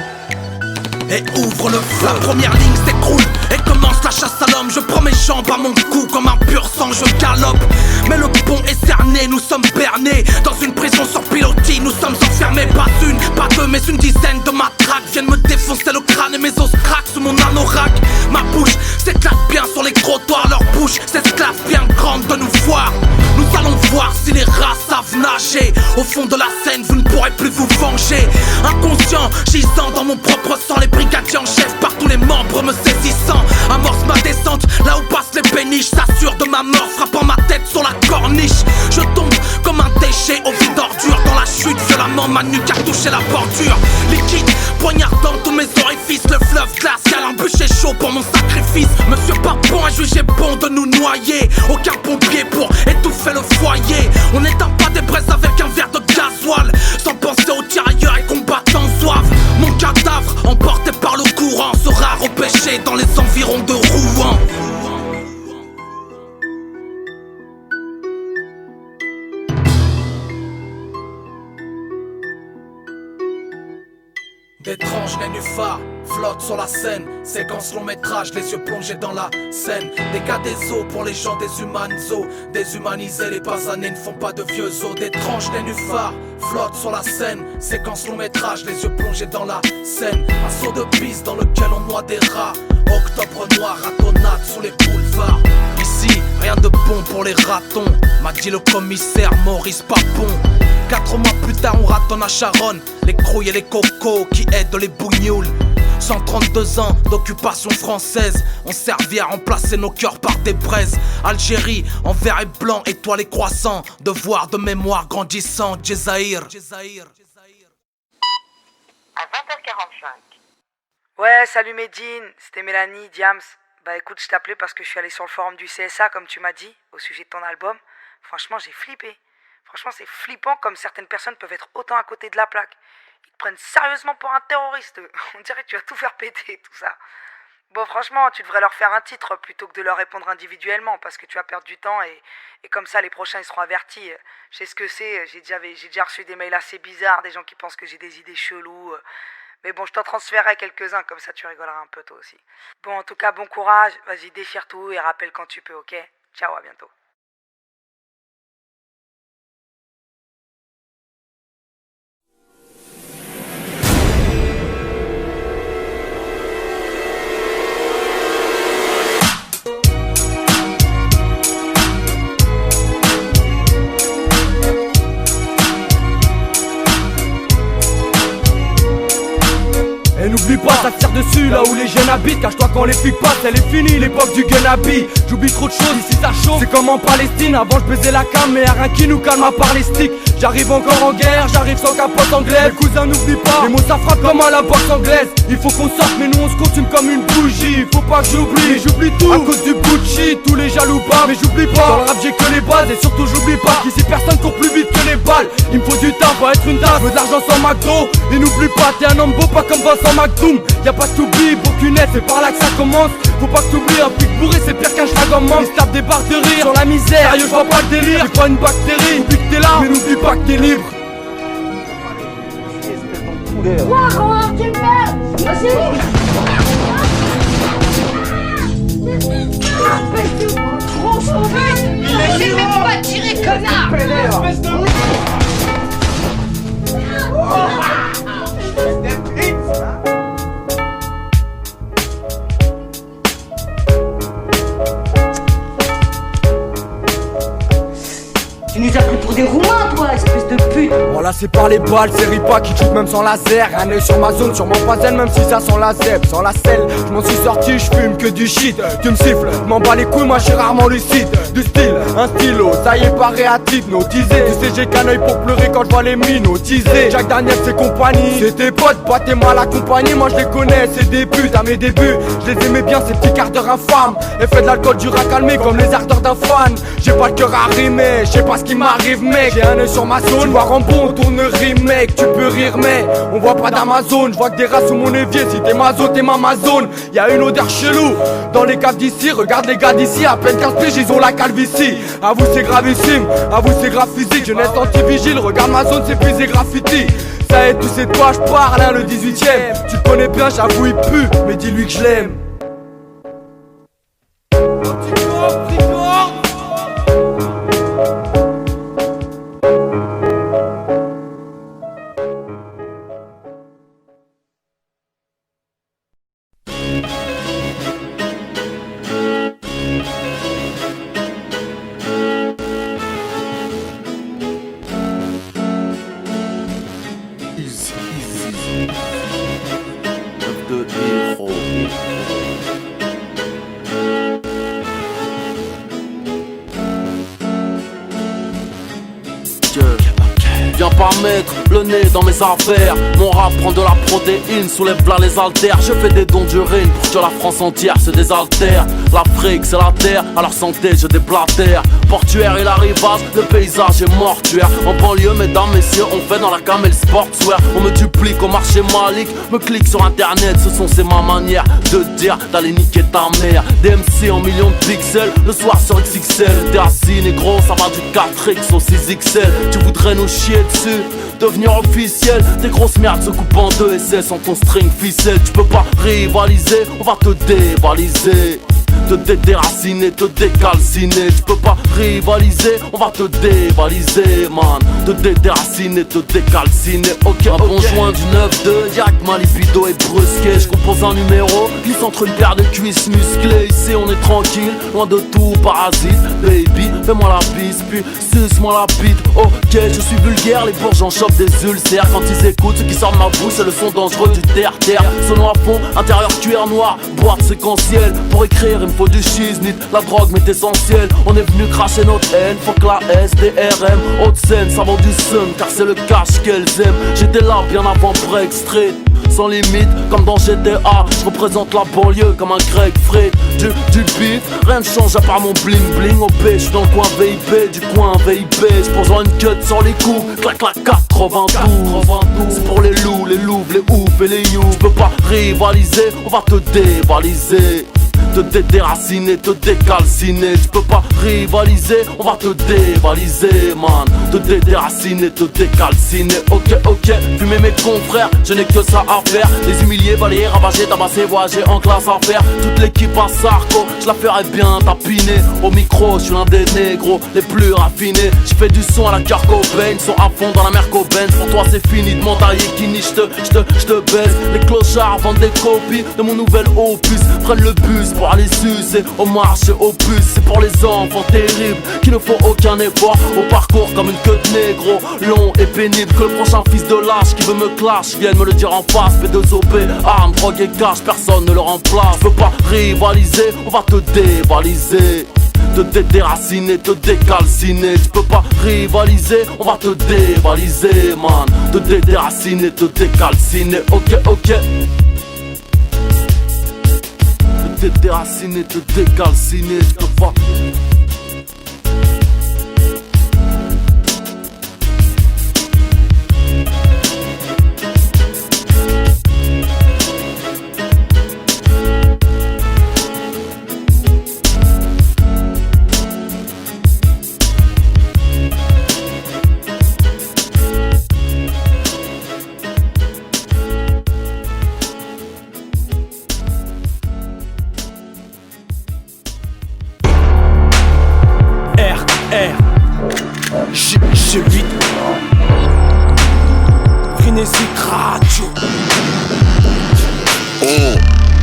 S19: et ouvre le feu. La première ligne s'écroule et commence la chasse à l'homme. Je prends mes jambes à mon cou comme un pur sang, je galope. Mais le pont est cerné, nous sommes bernés dans une prison sur pilotis, nous sommes enfermés. Pas une, pas deux, mais une dizaine de matraques viennent me défoncer le crâne et mes os craquent sous mon anorak. Ma bouche s'éclate bien sur les trottoirs, leur bouche s'esclave bien grande de nous voir. Nous allons voir si les rats savent nager. Au fond de la Seine, vous ne pourrez plus vous venger. Inconscient, gisant dans mon propre sang, les brigadiers en chef par tous les membres me saisissant. Amorce ma descente, là où passent les péniches, s'assure de ma mort, frappant ma tête sur la corniche. Je tombe comme un déchet au vide d'ordure. Dans la chute, violemment, ma nuque a touché la bordure. Liquide, poignardant tous mes orifices. Le fleuve glacial, un bûcher chaud pour mon sacrifice. Monsieur Papon a jugé bon de nous noyer. Aucun pompier pour étouffer le foyer. On n'éteint pas des braises avec un verre de gasoil, sans penser aux tirailleurs et combattants zouaves. Mon cadavre, emporté par le courant, sera repêché dans les environs de Rouen. D'étranges nénuphars flottent sur la scène. Séquence long métrage, les yeux plongés dans la Seine. Des cas des eaux pour les gens déshumanisés. Déshumanisés, les basanés ne font pas de vieux os. D'étranges nénuphars flottent sur la scène. Séquence long métrage, les yeux plongés dans la Seine. Un saut de piste dans lequel on noie des rats. Octobre noir, ratonnade sous les boulevards. Ici, rien de bon pour les ratons, m'a dit le commissaire Maurice Papon. 4 mois plus tard, on ratonne à Charonne les crouilles et les cocos qui aident les bougnoules. 132 ans d'occupation française ont servi à remplacer nos cœurs par des braises. Algérie en vert et blanc, étoilé croissant, devoir de mémoire grandissant. Djezaïr.
S21: À 20h45. Ouais, salut Medine, c'était Mélanie, Diams. Bah écoute, je t'appelais parce que je suis allé sur le forum du CSA, comme tu m'as dit, au sujet de ton album. Franchement, j'ai flippé. Franchement, c'est flippant comme certaines personnes peuvent être autant à côté de la plaque. Ils te prennent sérieusement pour un terroriste. On dirait que tu vas tout faire péter, tout ça. Bon, franchement, tu devrais leur faire un titre plutôt que de leur répondre individuellement, parce que tu vas perdre du temps et comme ça, les prochains, ils seront avertis. Je sais ce que c'est, j'ai déjà reçu des mails assez bizarres, des gens qui pensent que j'ai des idées cheloues. Mais bon, je t'en transférerai quelques-uns, comme ça tu rigoleras un peu toi aussi. Bon, en tout cas, bon courage, vas-y, déchire tout et rappelle quand tu peux, ok? Ciao, à bientôt.
S9: n'oublie pas, ça tire dessus là où les jeunes habitent. Cache-toi quand les filles passent, elle est finie, l'époque du gun habit. J'oublie trop de choses, ici ça chauffe, c'est comme en Palestine. Avant je baisais la cam, mais y'a rien qui nous calme à part les sticks. J'arrive encore en guerre, j'arrive sans capote anglaise. Mes cousins n'oublie pas, les mots ça frappe comme à la boxe anglaise. Il faut qu'on sorte mais nous on se consume comme une bougie. Faut pas que j'oublie, j'oublie tout à cause du bout de shit, tous les jaloux pas. Mais j'oublie pas, dans le rap j'ai que les bases. Et surtout j'oublie pas qu'ici personne court plus vite que les balles. Il me faut du temps pour être une dame, veux de l'argent sans McDo. Et n'oublie pas, t'es un homme beau pas comme Vincent McDoom. Y'a pas de t'oublie, aucune aide, c'est par là que ça commence. Faut pas que t'oublies, un flic bourré c'est pire qu'un schlag manque. Il se tape des barres de rire sur la misère, sérieux je vois pas le délire. C'est pas une bactérie, oublie que t'es là, mais n'oublie pas que t'es libre.
S2: Quoi, Romain, tu me fais? Vas-y! Trop sauvage! Laissez même pas tirer, connard! Espèce de... Tu nous as pris pour des Roumains, toi, espèce de pute!
S9: Voilà, c'est par les balles, c'est Ripa qui shoot même sans laser. Un œil sur ma zone, sûrement pas zen, même si ça sent la zèbre. Sans la selle, je m'en suis sorti, je fume que du shit. Tu me siffles, m'en bats les couilles, moi je suis rarement lucide. Du style, un stylo, ça y est pas réhypnotisé. Tu sais j'ai qu'un œil pour pleurer quand je vois les minotisés. Jack Daniels et compagnie, c'est tes potes, pas tes mal accompagnés. Moi je les connais, c'est des buts, à mes débuts je les aimais bien ces petits quarts d'heure infâmes. Effet de l'alcool dur à calmer comme les ardeurs d'un fan. J'ai pas le cœur à rimer, je sais pas ce qui m'arrive mec. J'ai un œil sur ma zone, voir en bon on tourne remake. Tu peux rire mais on voit pas d'Amazon. Je vois que des rats sous mon évier, si t'es mazo t'es ma mazone. Y'a une odeur chelou dans les caves d'ici. Regarde les gars d'ici, à peine 15 piges ils ont la calvitie. À vous c'est gravissime, à vous c'est grave physique. Jeunesse anti-vigile, regarde ma zone c'est plus des graffitis. Ça y est tu sais de quoi je parle hein, le 18ème. Tu le connais bien j'avoue il pue, mais dis-lui que je l'aime.
S4: Viens pas mettre le nez dans mes affaires. Mon rap prend de la protéine, soulève là les haltères. Je fais des dons d'urine pour que la France entière se désaltère. L'Afrique c'est la terre, à leur santé je déblatère. Portuaire et l'arrivage, le paysage est mortuaire. En banlieue mesdames, messieurs, on fait dans la camel sportswear. On me duplique au marché Malik, me clique sur internet. Ce sont c'est ma manière de dire d'aller niquer ta mère. DMC en millions de pixels, le soir sur XXL. T'es assis négro, ça va du 4X au 6XL. Tu voudrais nous chier dessus, devenir officiel. Tes grosses merdes se coupent en deux SS en ton string ficelle. Tu peux pas rivaliser, on va te dévaliser. Te dédéraciner, te décalciner. Tu peux pas rivaliser, on va te dévaliser man. Te dédéraciner, te décalciner. Ok, un bon joint du 9-2, direct ma libido est brusquée. Je compose un numéro, glisse entre une paire de cuisses musclées. Ici on est tranquille, loin de tout parasite. Baby, fais-moi la bise, puis suce-moi la bite. Ok, je suis vulgaire, les bourges en chopent des ulcères. Quand ils écoutent, ce qui sort de ma bouche, c'est le son dangereux du terre-terre. Sono à fond, intérieur cuir noir, boîte séquentielle. Pour écrire, il me faut du shiznit, la drogue m'est essentielle. On est venu cracher notre haine, faut que la SDRM. Haute scène, ça vend du sun, car c'est le cash qu'elles aiment. J'étais là bien avant Break Street, sans limite, comme dans GTA. Je représente la banlieue comme un Greg Fred. Du beat, rien ne change à part mon bling bling. OP, j'suis dans le coin VIP, du coin VIP. J'pose une cut sur les coups, clac clac 92. C'est pour les loups, les loups, les oufs et les you. J'peux pas rivaliser, on va te dévaliser. Te dédéraciner, te décalciner. Tu peux pas rivaliser, on va te dévaliser man. Te dédéraciner, te décalciner. Ok, fumer mes confrères, je n'ai que ça à faire. Les humilier, balayer, ravager, tabasser, voyager en classe à faire. Toute l'équipe à Sarko, je la ferai bien tapiner. Au micro, je suis l'un des négros les plus raffinés. Je fais du son à la Kurt Cobain, son à fond dans la mer Cobain. Pour toi c'est fini de m'entailler Kini, je te baise. Les clochards vendent des copies de mon nouvel opus. Prennent le bus
S3: pouvoir les sucer. Au marché, au bus, c'est pour les enfants terribles qui ne font aucun effort. Au parcours comme une queue de négro, long et pénible. Que le prochain fils de lâche qui veut me clash vienne me le dire en face. P2OP, armes, drogue et cash, personne ne le remplace. Je veux pas rivaliser, on va te dévaliser, te déraciner, te décalciner. Tu peux pas rivaliser, on va te dévaliser, man. Te déraciner, te décalciner. Ok, ok. Te déraciner, te décalciner. Tu peux pas.
S11: G8 Frénésie Radio.
S4: Oh,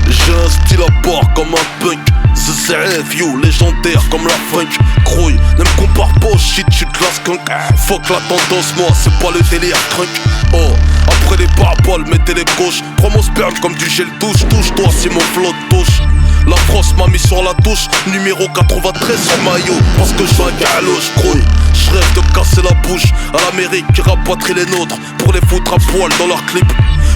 S4: j'ai un style à part comme un punk. The CF, you, légendaire comme la funk. Croy, ne me compare pas au shit, j'suis classe skunk. Fuck la tendance, moi, c'est pas le délire crunk. Oh, après les paraboles, mettez les gauches. Prends mon sperme comme du gel douche. Touche-toi si mon flot touche. La France m'a mis sur la touche, numéro 93 sur maillot. Parce que je suis un galoche, grouille. Je rêve de casser la bouche à l'Amérique qui rapatrie les nôtres pour les foutre à poil dans leurs clips.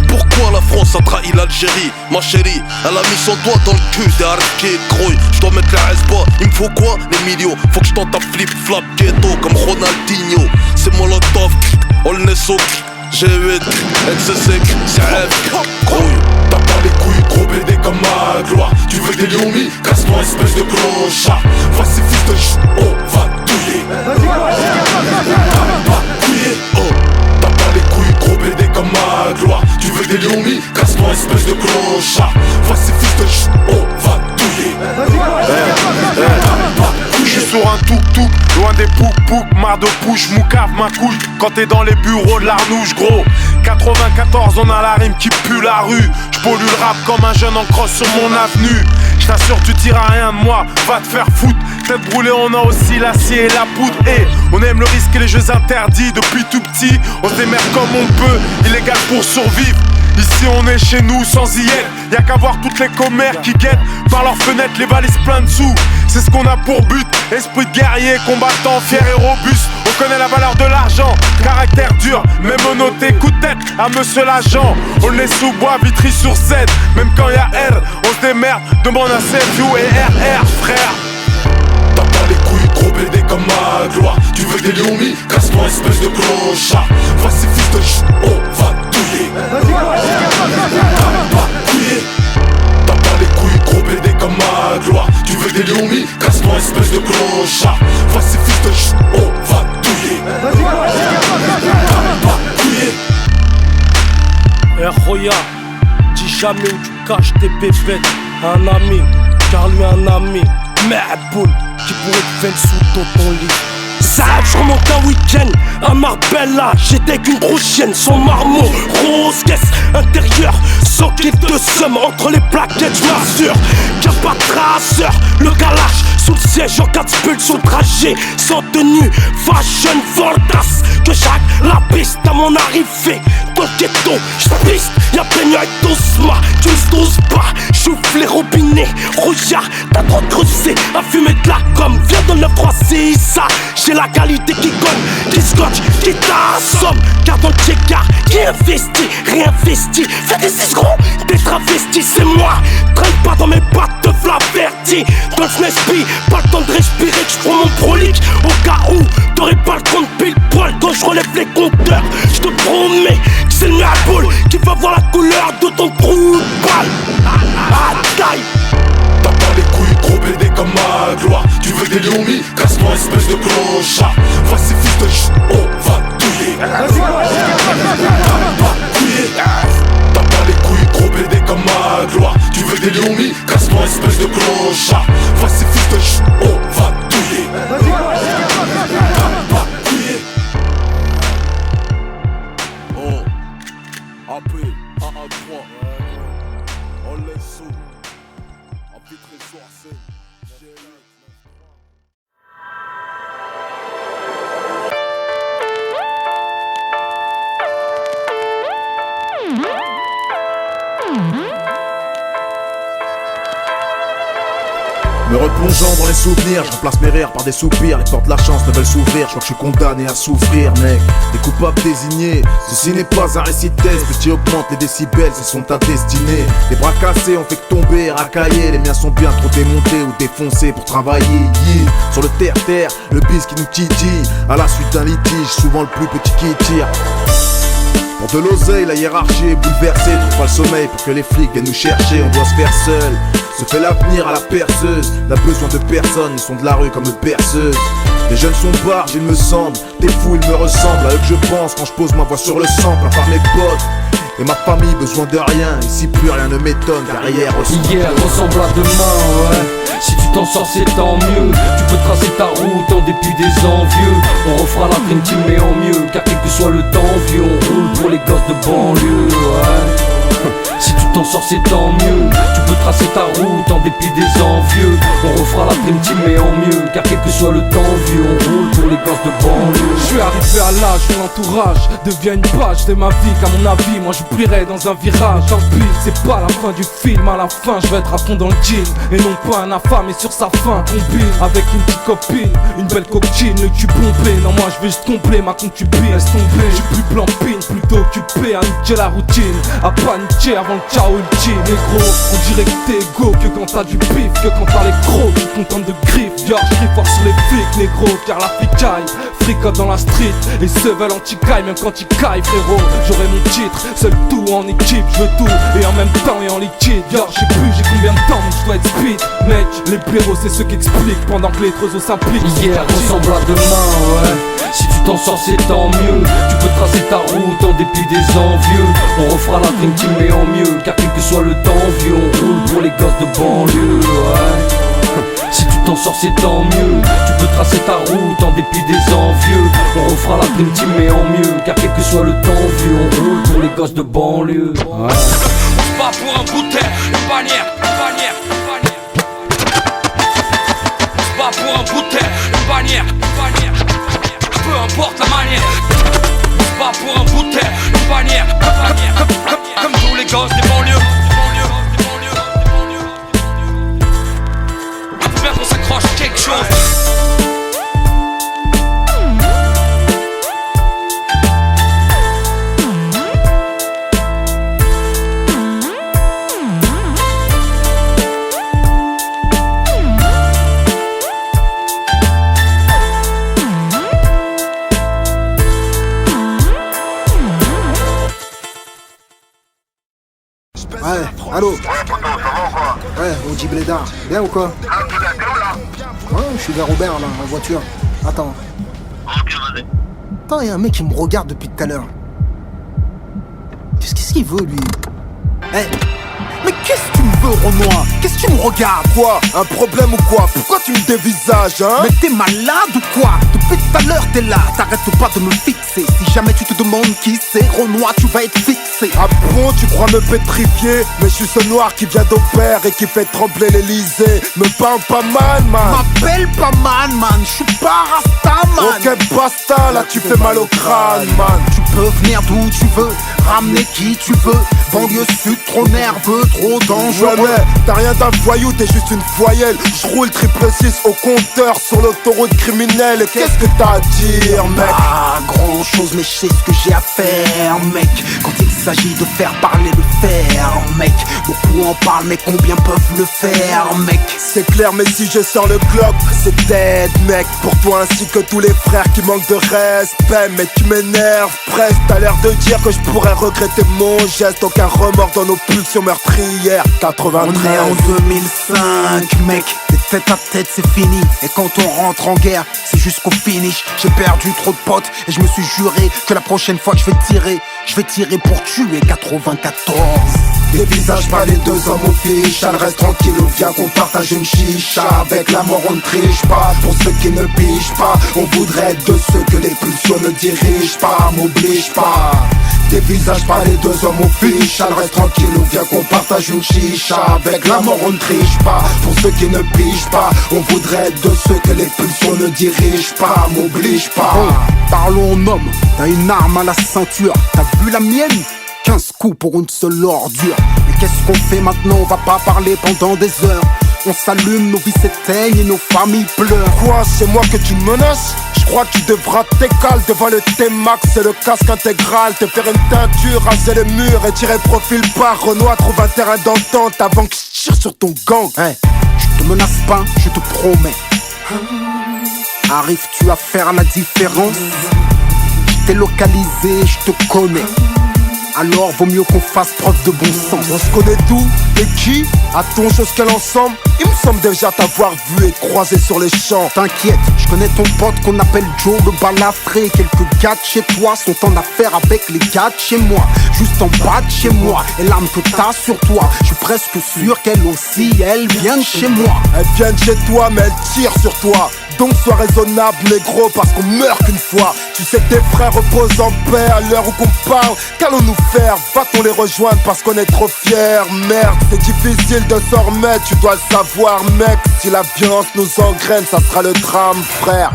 S4: Pourquoi la France a trahi l'Algérie? Ma chérie, elle a mis son doigt dans le cul des harkis, grouille. Je dois mettre la S-bas, il me faut quoi? Les millions. Faut que je tente un flip-flap ghetto comme Ronaldinho. C'est Molotov, on le naisse au G8, XC, CF, grouille.
S5: T'as pas les couilles, gros BD comme ma gloire. Tu veux des lions, casse-toi espèce de clochard. Voici fils de ch', on va douiller. T'as pas couillé, oh. T'as pas les couilles, gros BD comme ma gloire. Tu veux des lions, casse-toi espèce de clochard. Voici fils de ch', on va douiller.
S11: Je suis sur un tuk-tuk, loin des pouk-pouk, marre de push, moucave ma couille. Quand t'es dans les bureaux de l'Arnouche, gros. 94, on a la rime qui pue la rue. J'pollue le rap comme un jeune en crosse sur mon avenue. J't'assure, tu tireras rien de moi, va te faire foutre. Tête brûlée, on a aussi l'acier et la poudre. Et on aime le risque et les jeux interdits. Depuis tout petit, on se démerde comme on peut, illégal pour survivre. Ici on est chez nous sans y être. Y'a qu'à voir toutes les commères qui guettent par leurs fenêtres les valises plein de sous. C'est ce qu'on a pour but, esprit de guerrier, combattant, fier et robuste. On connaît la valeur de l'argent, caractère dur, mais monoté, coup de tête à monsieur l'agent. On les sous-bois, Vitry-sur-Seine, même quand y'a R, on se démerde, demande à CFU et RR, frère.
S5: T'as pas les couilles, gros BD comme ma gloire. Tu veux des lions, casse-toi espèce de clochard. Voici fils de ch', on va douiller. T'as pas couillé. T'as pas les couilles, gros BD comme ma gloire. Tu veux des lions, casse-toi espèce de clochard. Voici fils de ch', on va douiller. T'as pas couillé.
S11: Roya, dis jamais où tu caches tes pépettes à un ami, car lui un ami, Ma'boul, qui pourrait te faire sous ton lit. Ça, je remonte un week-end à Marbella. J'étais qu'une grosse chienne, son marmot, rose caisse intérieure, sans qu'il te somme entre les plaquettes, je m'assure qu'il n'y a pas de traceur. Le galache sous le siège en 4 spulls sur le trajet, sans tenue, fashion voltas. Que chaque la piste à mon arrivée. Dans le ghetto, j'piste, y'a peigné avec Tosma. Tu ne t'oses pas, j'ouvre les robinets. Rouillard, t'as trop creusé à fumer de la com. Viens dans le 936, ça. J'ai la qualité qui colle, qui scotch, qui t'assomme. Car dans le check-car, qui investit, réinvestit. Fais des 6 gros, des travestis, c'est moi. Traîne pas dans mes pattes de flaverti. Dans le Snespi, pas le temps de respirer, que j'prends mon prolique. Au cas où, t'aurais pas le compte pile poil quand je relève les compteurs. J'te promets que c'est le Ma'boul qui va voir la couleur de ton trou de balle. Taille.
S5: T'as pas les couilles, gros BD comme ma gloire. Tu veux des lions, casse-toi espèce de clochard. Voici fils de ch', on va douiller. T'as pas couillé. T'as pas les couilles, gros BD comme ma gloire. Tu veux des lions, casse-toi espèce de clochard. Voici fils de ch', on va douiller. T'as pas couillé.
S4: Oh, AP, AA3. On les sous. En Vitry-sur Plongeant dans les souvenirs, je remplace mes rires par des soupirs. Les portes de la chance ne veulent s'ouvrir, je crois que je suis condamné à souffrir, mec. Des coupables désignés, ceci n'est pas un récit de test. Petit augmente les décibels, ce sont ta destinée. Les bras cassés, on fait que tomber, racailler. Les miens sont bien trop démontés ou défoncés pour travailler. Yeah. Sur le terre-terre, le bis qui nous titille. À la suite d'un litige, souvent le plus petit qui tire. Pour de l'oseille, la hiérarchie est bouleversée. Trouve pas le sommeil pour que les flics viennent nous chercher. On doit se faire seul, se fait l'avenir à la perceuse. N'a besoin de personne, ils sont de la rue comme berceuse. Les jeunes sont barges, il me semble. Des fous, ils me ressemblent. À eux que je pense quand je pose ma voix sur le sample. À part mes potes et ma famille, besoin de rien. Ici plus rien ne m'étonne, car hier
S1: ressemble à demain, ouais. Si tu t'en sors c'est tant mieux. Tu peux tracer ta route en dépit des envieux. On refera la Dream Team mais en mieux. Car quel que soit le temps vieux, on roule pour les gosses de banlieue, ouais. Si tu t'en sors c'est tant mieux. Tu peux tracer ta route en dépit des envieux. On refera la Dream Team mais en mieux. Car quel que soit le temps vieux, on roule pour les gosses de banlieue.
S13: Je suis arrivé à l'âge où l'entourage devient une page de ma vie. Qu'à mon avis, moi je plierai dans un virage. Tant pis, c'est pas la fin du film. À la fin, je vais être à fond dans le jean. Et non pas un affamé sur sa faim. Combine avec une petite copine, une belle coquine, le cul pompé. Non, moi je vais juste compléter ma concubine. Laisse tomber, je suis plus plan-pine, plutôt occupé à niquer la routine. À paniquer avant le chaos ultime. Négro, on dirait que t'es égaux. Que quand t'as du pif, que quand t'as les crocs, tu te contentes de griffes. Yo, je crie fort sur les flics, négro, car la flicaille fricote dans la street. Et ceux veulent anti-caille, même quand ils caillent, frérot. J'aurai mon titre, seul tout en équipe, je veux tout. Et en même temps et en liquide. Yo, je sais plus j'ai combien de temps, donc je dois être speed. Mec, les blaireaux c'est ceux qui expliquent pendant que les trésors s'impliquent.
S1: Hier ressemble à demain, ouais. Si tu t'en sors c'est tant mieux. Tu peux tracer ta route en dépit des envieux. On refera la Dream Team mais en mieux. Car quel que soit le temps vieux, on roule pour les gosses de banlieue, ouais. Si tu t'en sors c'est tant mieux. Tu peux tracer ta route en dépit des envieux. On refera la Dream Team mais en mieux. Car quel que soit le temps vieux, on roule pour les gosses de banlieue, ouais.
S19: On se bat pour un bout de terre, une bannière, une bannière, une bannière. On se bat pour un bout de terre, une bannière, une bannière, une bannière. Peu importe la manière. On se bat pour un bout de terre, une bannière, une bannière. Comme tous les gosses des banlieues. J'espère qu'on s'accroche à quelque chose.
S6: Ouais, allô. Ouais, Oji Blédard, bien ou quoi? Ouais, je suis vers Robert là, en voiture. Attends. Attends, y'a un mec qui me regarde depuis tout à l'heure. Qu'est-ce qu'il veut lui?
S18: Hey. Mais qu'est-ce que tu me veux, Renoir? Qu'est-ce que tu me regardes? Quoi? Un problème ou quoi? Pourquoi tu me dévisages, hein? Mais t'es malade ou quoi? Depuis tout à l'heure t'es là, t'arrêtes pas de me fixer. Si jamais tu te demandes qui c'est, Renoir, tu vas être fixé.
S5: Ah bon, tu crois me pétrifier? Mais je suis ce noir qui vient d'Aubert et qui fait trembler l'Elysée. Me parle pas man,
S18: M'appelle pas man, je suis pas Rasta, man.
S5: Ok, basta, là tu fais mal au crâne, man.
S18: Tu peux venir d'où tu veux, ramener qui tu veux. Banlieue sud, trop nerveux, trop dangereux.
S5: Ouais, t'as rien d'un voyou, t'es juste une voyelle. J'roule 666 au compteur sur l'autoroute criminelle. Et qu'est-ce que t'as à dire, mec?
S18: Pas grand chose, mais je sais ce que j'ai à faire, mec. Quand il s'agit de faire parler le fer, mec. Beaucoup en parlent, mais combien peuvent le faire, mec?
S5: C'est clair, mais si je sors le Glock, c'est dead, mec. Pour toi ainsi que tous les frères qui manquent de respect. Mais tu m'énerves, presque. T'as l'air de dire que je pourrais regretter mon geste. Aucun remords dans nos pulsions meurtrières. 93.
S18: On est en 2005, mec. Des tête à tête, c'est fini. Et quand on rentre en guerre, c'est jusqu'au finish. J'ai perdu trop de potes et je me suis juré que la prochaine fois que je vais tirer pour tuer 94.
S5: Des visages, pas les deux hommes au fiche. Elle reste tranquille ou viens qu'on partage une chicha. Avec la mort on ne triche pas. Pour ceux qui ne pigent pas, on voudrait être de ceux que les pulsions ne dirigent pas. M'oblige pas. Des visages, pas les deux hommes au fiche. Elle reste tranquille ou viens qu'on partage une chicha. Avec la mort on ne triche pas. Pour ceux qui ne pigent pas, on voudrait être de ceux que les pulsions ne dirigent pas. M'oblige pas.
S18: Oh, parlons en homme, t'as une arme à la ceinture. T'as vu la mienne? 15 coups pour une seule ordure. Mais qu'est-ce qu'on fait maintenant? On va pas parler pendant des heures.
S6: On s'allume, nos vies s'éteignent et nos familles pleurent.
S8: Quoi, c'est moi que tu menaces? Je crois que tu devras t'écaler devant le T-Max et le casque intégral. Te faire une teinture, raser les murs et tirer profil par Renoir. Trouve un terrain d'entente avant que je tire sur ton gang.
S6: Hey, je te menace pas, je te promets. Arrives-tu à faire la différence? Je t'ai localisé, je te connais. Alors vaut mieux qu'on fasse preuve de bon sens.
S8: On se connaît d'où et qui? A-t-on chose qu'elle ensemble? Il me semble déjà t'avoir vu et croisé sur les champs.
S6: T'inquiète, je connais ton pote qu'on appelle Joe le balafré. Quelques gars de chez toi sont en affaire avec les gars de chez moi. Juste en bas de chez moi, et l'arme que t'as sur toi, je suis presque sûr qu'elle aussi, elle vient de chez moi.
S8: Elle vient de chez toi mais elle tire sur toi. Donc sois raisonnable négro parce qu'on meurt qu'une fois. Tu sais que tes frères reposent en paix à l'heure où qu'on parle. Qu'allons-nous faire? Va-t-on les rejoindre parce qu'on est trop fiers? Merde, c'est difficile de s'en remettre, tu dois le savoir mec. Si la violence nous engraine, ça sera le drame frère.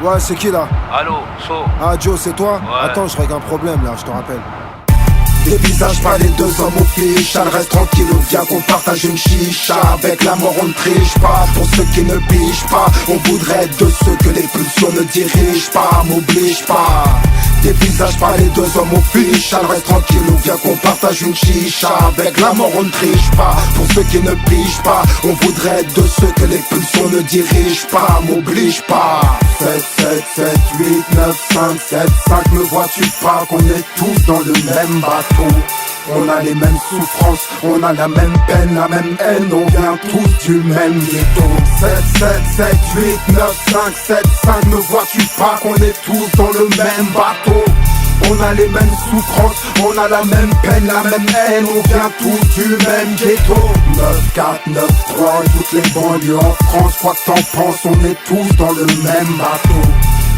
S8: Ouais, c'est qui là?
S22: Allô, So.
S8: Ah Joe, c'est toi?
S22: Ouais.
S8: Attends, je règle un problème là, je te rappelle. Dévisage pas les deux hommes au fiche. Reste tranquille, viens qu'on partage une chicha. Avec la mort on ne triche pas. Pour ceux qui ne pigent pas, on voudrait être de ceux que les pulsions ne dirigent pas. M'oblige pas. Dévisage pas les deux hommes au fiche. Reste tranquille, viens qu'on partage une chicha. Avec la mort on ne triche pas. Pour ceux qui ne pigent pas, on voudrait être de ceux que les pulsions ne dirigent pas. M'oblige pas. 7, 7, 7, 8, 9, 5, 7, 5. Me vois-tu pas qu'on est tous dans le même bateau? On a les mêmes souffrances, on a la même peine, la même haine. On vient tous du même ghetto. 7, 7, 7, 8, 9, 5, 7, 5. Ne vois-tu pas qu'on est tous dans le même bateau? On a les mêmes souffrances, on a la même peine, la même haine. On vient tous du même ghetto. 9, 4, 9, 3, toutes les banlieues en France. Quoi que t'en penses, on est tous dans le même bateau.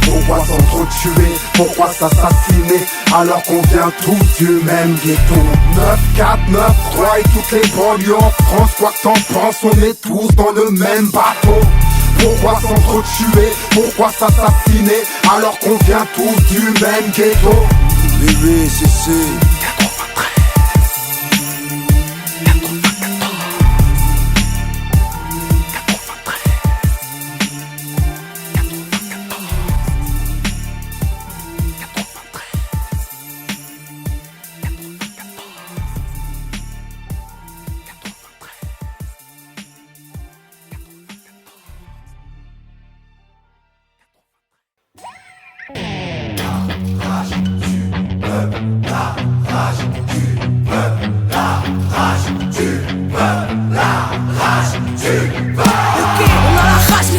S8: Pourquoi s'entretuer, pourquoi s'assassiner alors qu'on vient tous du même ghetto? 9, 4, 9, 3 et toutes les banlieues en France. Quoi que t'en penses, on est tous dans le même bateau. Pourquoi s'entretuer, pourquoi s'assassiner alors qu'on vient tous du même ghetto?
S6: Bébé, c'est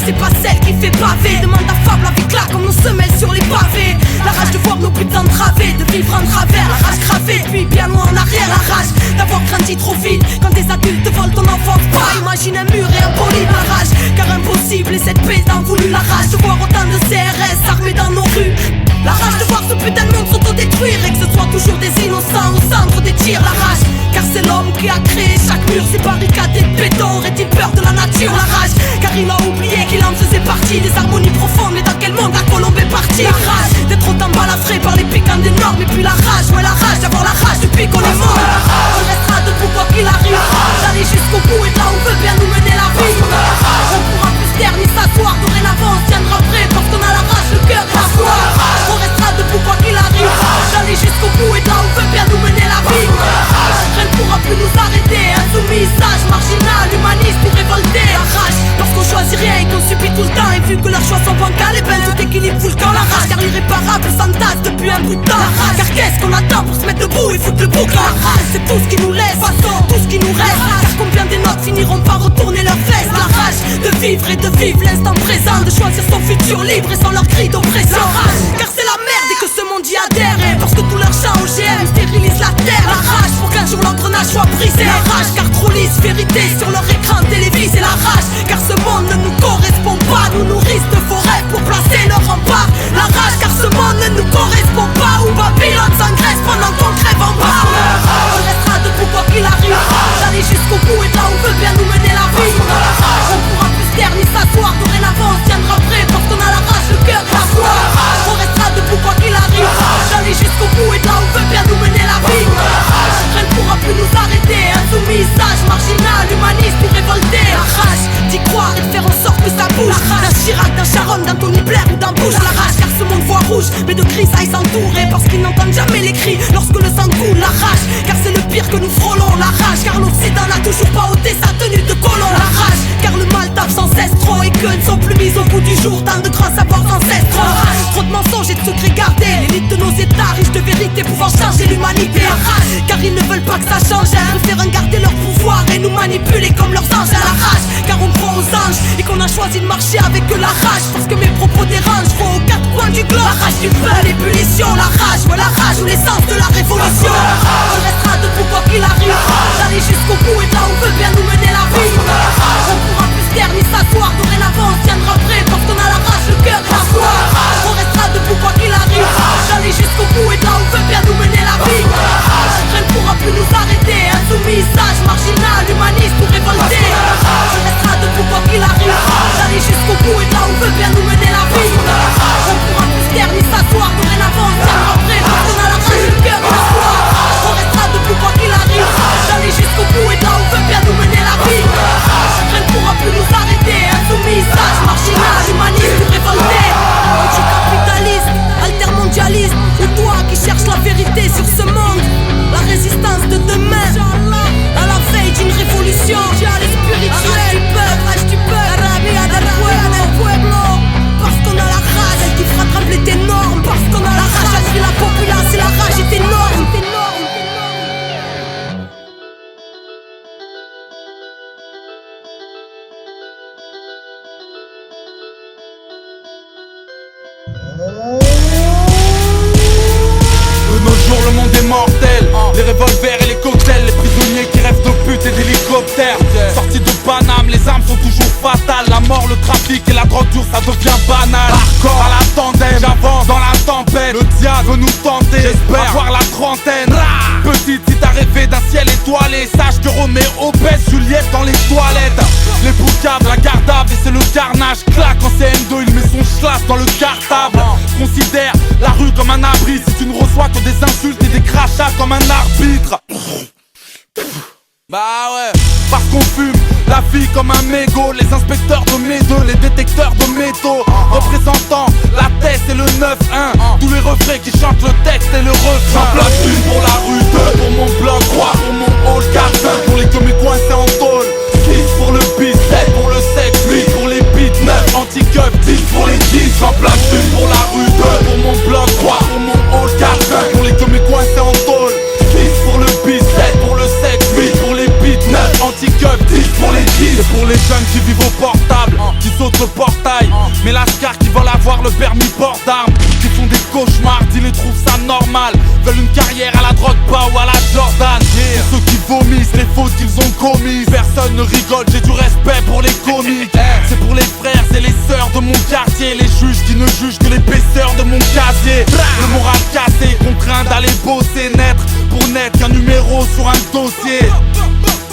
S2: C'est pas celle qui fait baver. Demande à Fable avec là comme nos semelles sur les pavés. La rage de voir nos buts entravés, de vivre en travers. La rage gravée, puis bien loin en arrière. La rage d'avoir grandi trop vite. Quand des adultes volent ton enfance, pas imagine un mur et un bolide. La rage, car impossible et cette paix t'en voulu. La rage de voir autant de CRS armés dans nos rues. La rage de voir ce putain de monde s'autodétruire et que ce soit toujours des innocents au centre des tirs. La rage, car c'est l'homme qui a créé chaque mur. Ces barricades et de béton. Aurait-il peur de la nature? La rage, car il a oublié qu'il en faisait partie. Des harmonies profondes, mais dans quel monde la colombe est partie? La rage d'être autant balafré par les piquants des normes. Et puis la rage, ouais la rage d'avoir la rage depuis qu'on est mort. On restera debout quoi qu'il arrive. D'aller jusqu'au bout et de là on veut bien nous mener la vie. On pourra plus se taire ni s'asseoir. Dorénavant on tiendra prêt parce qu'on a la rage, le cœur et la foi. On restera debout quoi qu'il arrive. D'aller jusqu'au bout et de là on veut bien nous mener la vie. Rien ne pourra plus nous arrêter. Insoumis, sage, marginal, humaniste ou révolté. La rage parce qu'on choisit rien et qu'on subit tout le temps. Et vu que leurs choix sont bancals, et ben tout équilibre fout le camp. La rage car l'irréparable s'entasse depuis un bout de temps. La rage car qu'est-ce qu'on attend pour se mettre debout et foutre le bouc? La rage c'est tout ce qui nous laisse, tout ce qui nous reste. Car combien des notes finiront par retourner leurs fesses? La rage de vivre et de vivre l'instant présent, de choisir son futur libre et sans leur cri d'oppression. La rage car c'est la merde et que ce monde y adhère. Et parce que tout leur chant OGM stérilise la terre. La rage pour qu'un jour l'engrenage soit brisé. La rage car trop lisse vérité sur leur écran télévisé. La rage car ce monde ne nous correspond pas. Nous nourrissent de faux rêves pour placer leur rempart. La rage car ce monde ne nous correspond pas. Où Babylone s'engraisse pendant qu'on crève en bas. On restera debout quoi qu'il arrive. D'aller jusqu'au bout et de là on veut bien nous mener la vie. On pourra plus se taire ni s'asseoir. Dorénavant on tiendra prêt parce qu'on a la rage, le cœur et la foi. On restera debout quoi qu'il arrive. D'aller jusqu'au bout et de là on veut bien nous mener la vie. Rien ne pourra plus nous arrêter. Insoumis, sage, marginal, humaniste ou révolté. La veulent pas que ça change. Ils préfèrent garder leur pouvoir et nous manipuler comme leurs anges à la rage. Car on croit aux anges et qu'on a choisi de marcher avec la rage. Parce que mes propos dérangent, faut aux quatre coins du globe. La rage du peuple, l'ébullition, la rage, ouais la rage ou l'essence de la révolution. On restera debout quoi qu'il arrive, d'aller jusqu'au bout et de là où veut bien nous mener la vie. On pourra plus se taire ni s'asseoir, dorénavant on tiendra prêt parce qu'on a la rage, le cœur et la foi. On restera debout quoi qu'il arrive, d'aller jusqu'au bout et de là où veut bien nous mener la vie. Rien ne pourra plus nous arrêter, insoumis, sage, marginal, humaniste ou révolté. On restera debout quoi qu'il arrive, d'aller jusqu'au bout et de là où veut bien nous mener la vie. On pourra plus se taire ni s'asseoir, dorénavant on tiendra prêt parce qu'on a la rage, le cœur et la foi. On restera debout quoi qu'il arrive, d'aller jusqu'au bout et de là où veut bien nous mener la vie. Rien ne pourra plus nous arrêter, insoumis, sage, marginal, humaniste ou révolté. Anticapitaliste, altermondialiste, ou toi qui cherches la vérité sur ce monde. La résistance de demain, à la veille d'une révolution spirituelle. Rage du peuple, Arabia del pueblo. Parce qu'on a la rage, elle qui fera trembler tes normes. Parce qu'on a la rage, elle crie la populace et la rage est énorme.
S7: De nos jours le monde est mortel. Les revolvers et les cocktails, les prisonniers qui rêvent de putes et d'hélicoptères. Sortis de Paname, les armes sont toujours fatales. La mort, le trafic et la drogue dure, ça devient banal. Hardcore à la tandem, j'avance dans la tempête. Le diable veut nous tenter, j'espère avoir la trentaine. Petite, si t'as rêvé d'un ciel étoilé, sache que Roméo baisse Juliette dans les toilettes. Les boucables, la gardable et c'est le carnage. Claque en CM2, il met son schlass dans le cartable. Considère la rue comme un abri. Si tu ne reçois que des insultes et des crachats comme un arbitre. Bah ouais, parce qu'on fume la vie comme un mégot. Les inspecteurs de médo, les détecteurs de métaux, représentant la tête et le 9-1. Tous les refrains qui chantent le texte et le refrain. J'en place une pour la rue 2, pour mon bloc 3, pour mon hall 4, 5, pour les comiques coincés en tôle, 6 pour le bis, 7 pour le sexe, 8 pour les beats, 9 anti-cup, 10 pour les 10. J'en place une pour la rue 2, pour mon bloc 3, pour mon hall 4, 5, pour les comiques coincés en tôle, 6 pour le bis, 7 pour le sexe, 8 pour les beats, 9 anti-cup, 10 pour les 10. C'est pour les jeunes qui vivent au portable, qui sautent le portail, mais lascar qui veulent avoir le permis port d'armes, qui font des cauchemars, ils les trouvent ça normal, veulent une carrière à la drogue pas ou à la Jordan. Ceux qui vomissent les fautes qu'ils ont commises, personne ne rigole, j'ai du respect pour les comiques. C'est pour les frères et les sœurs de mon quartier, les juges qui ne jugent que l'épaisseur de mon casier. Le moral cassé, contraint d'aller bosser, naître pour n'être qu'un numéro sur un dossier.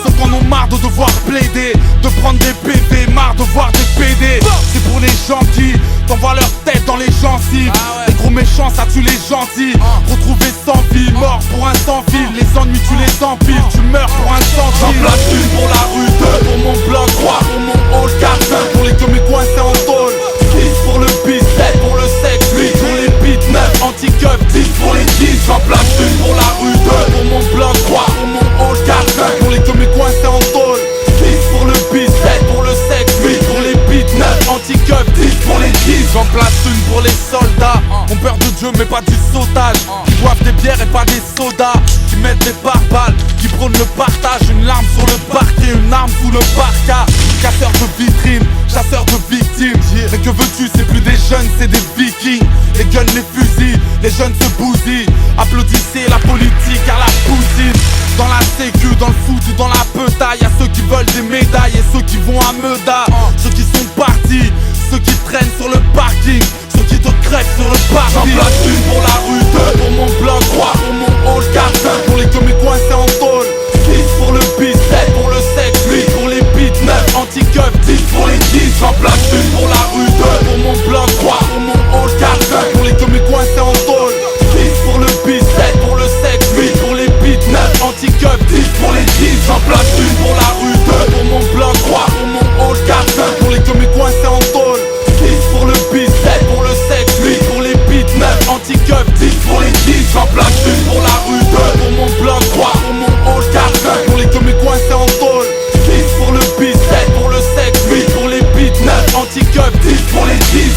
S7: Ceux qu'on ont marre de devoir plaider, de prendre des PV, marre de voir des PD. C'est pour les gens qui t'envoient leur tête dans les gencives. Les gros méchants, ça tue les gentils. Retrouvés sans vie, mort pour un sans fil. Les ennuis, tu les empiles, tu meurs pour un sans fil. J'en place une pour la rue 2, pour mon bloc 3, pour mon hall 4, 5, pour les comiques coincés en tôle, 6 pour le bis, 7 pour le sexe, 8 pour les beats, 9 anti-cup, 10 pour les 10. J'en place une pour la rue 2, pour mon bloc 3, pour mon hall 4, 5, pour les comiques coincés en tôle, 6 pour le bis, 7 pour le sexe, 8 pour les beats, 9 anti-cup, 10 pour les 10. J'en place une pour les soldats, ont peur de Dieu mais pas du sautage, qui boivent des bières et pas des sodas, qui mettent des pare-balles, qui prônent le partage. Une larme sur le parquet, une arme sous le parka. Casseur de vitrines, chasseur de victimes. Mais que veux-tu, c'est plus des jeunes, c'est des vikings. Les guns, les fusils, les jeunes se bousillent. Applaudissez la politique à la Poutine. Dans la sécu, dans le foot ou dans la petaille, y'a ceux qui veulent des médailles et ceux qui vont à Meda. Ceux qui sont partis, ceux qui traînent sur le parking, ceux qui te crèvent sur le parking. J'en place une pour la rue 2, pour mon bloc 3, pour mon hall 4, 5, pour les comiques coincés en tôle, 6 pour le bis, 7 pour le sexe, 8 pour les beats, 9 anti-cup, 10 pour les 10. J'en place une pour la rue 2, pour mon bloc 3, pour mon hall 4, 5, pour les comiques coincés en tôle, 6 pour le bis, 7 pour le sexe, 8 pour les beats, 9 anti-cup, 10 pour les 10. J'en place une pour la rue 2, pour mon bloc 3, pour mon hall 4, 5, pour les comiques coincés en tôle, 6 pour le bis, 7 pour le sexe, 8 pour les beats, 9 anti-cup, 10 pour les 10. J'en place une pour la rue 2, pour mon bloc 3, pour mon hall 4, 5, pour les comiques coincés en tôle, 6 pour le bis, 7 pour le sexe, 8 pour les beats, 9 anti-cup, 10 pour les 10.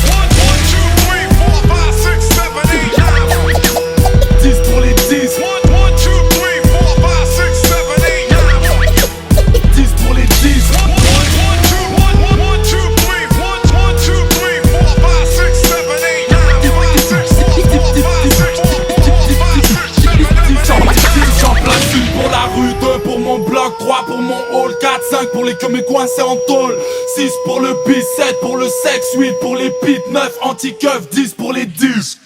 S5: 3 pour mon hall, 4, 5 pour les queues coincés en tôle, 6 pour le bis, 7 pour le sexe, 8 pour les pits, 9 anti-keufs, 10 pour les disques.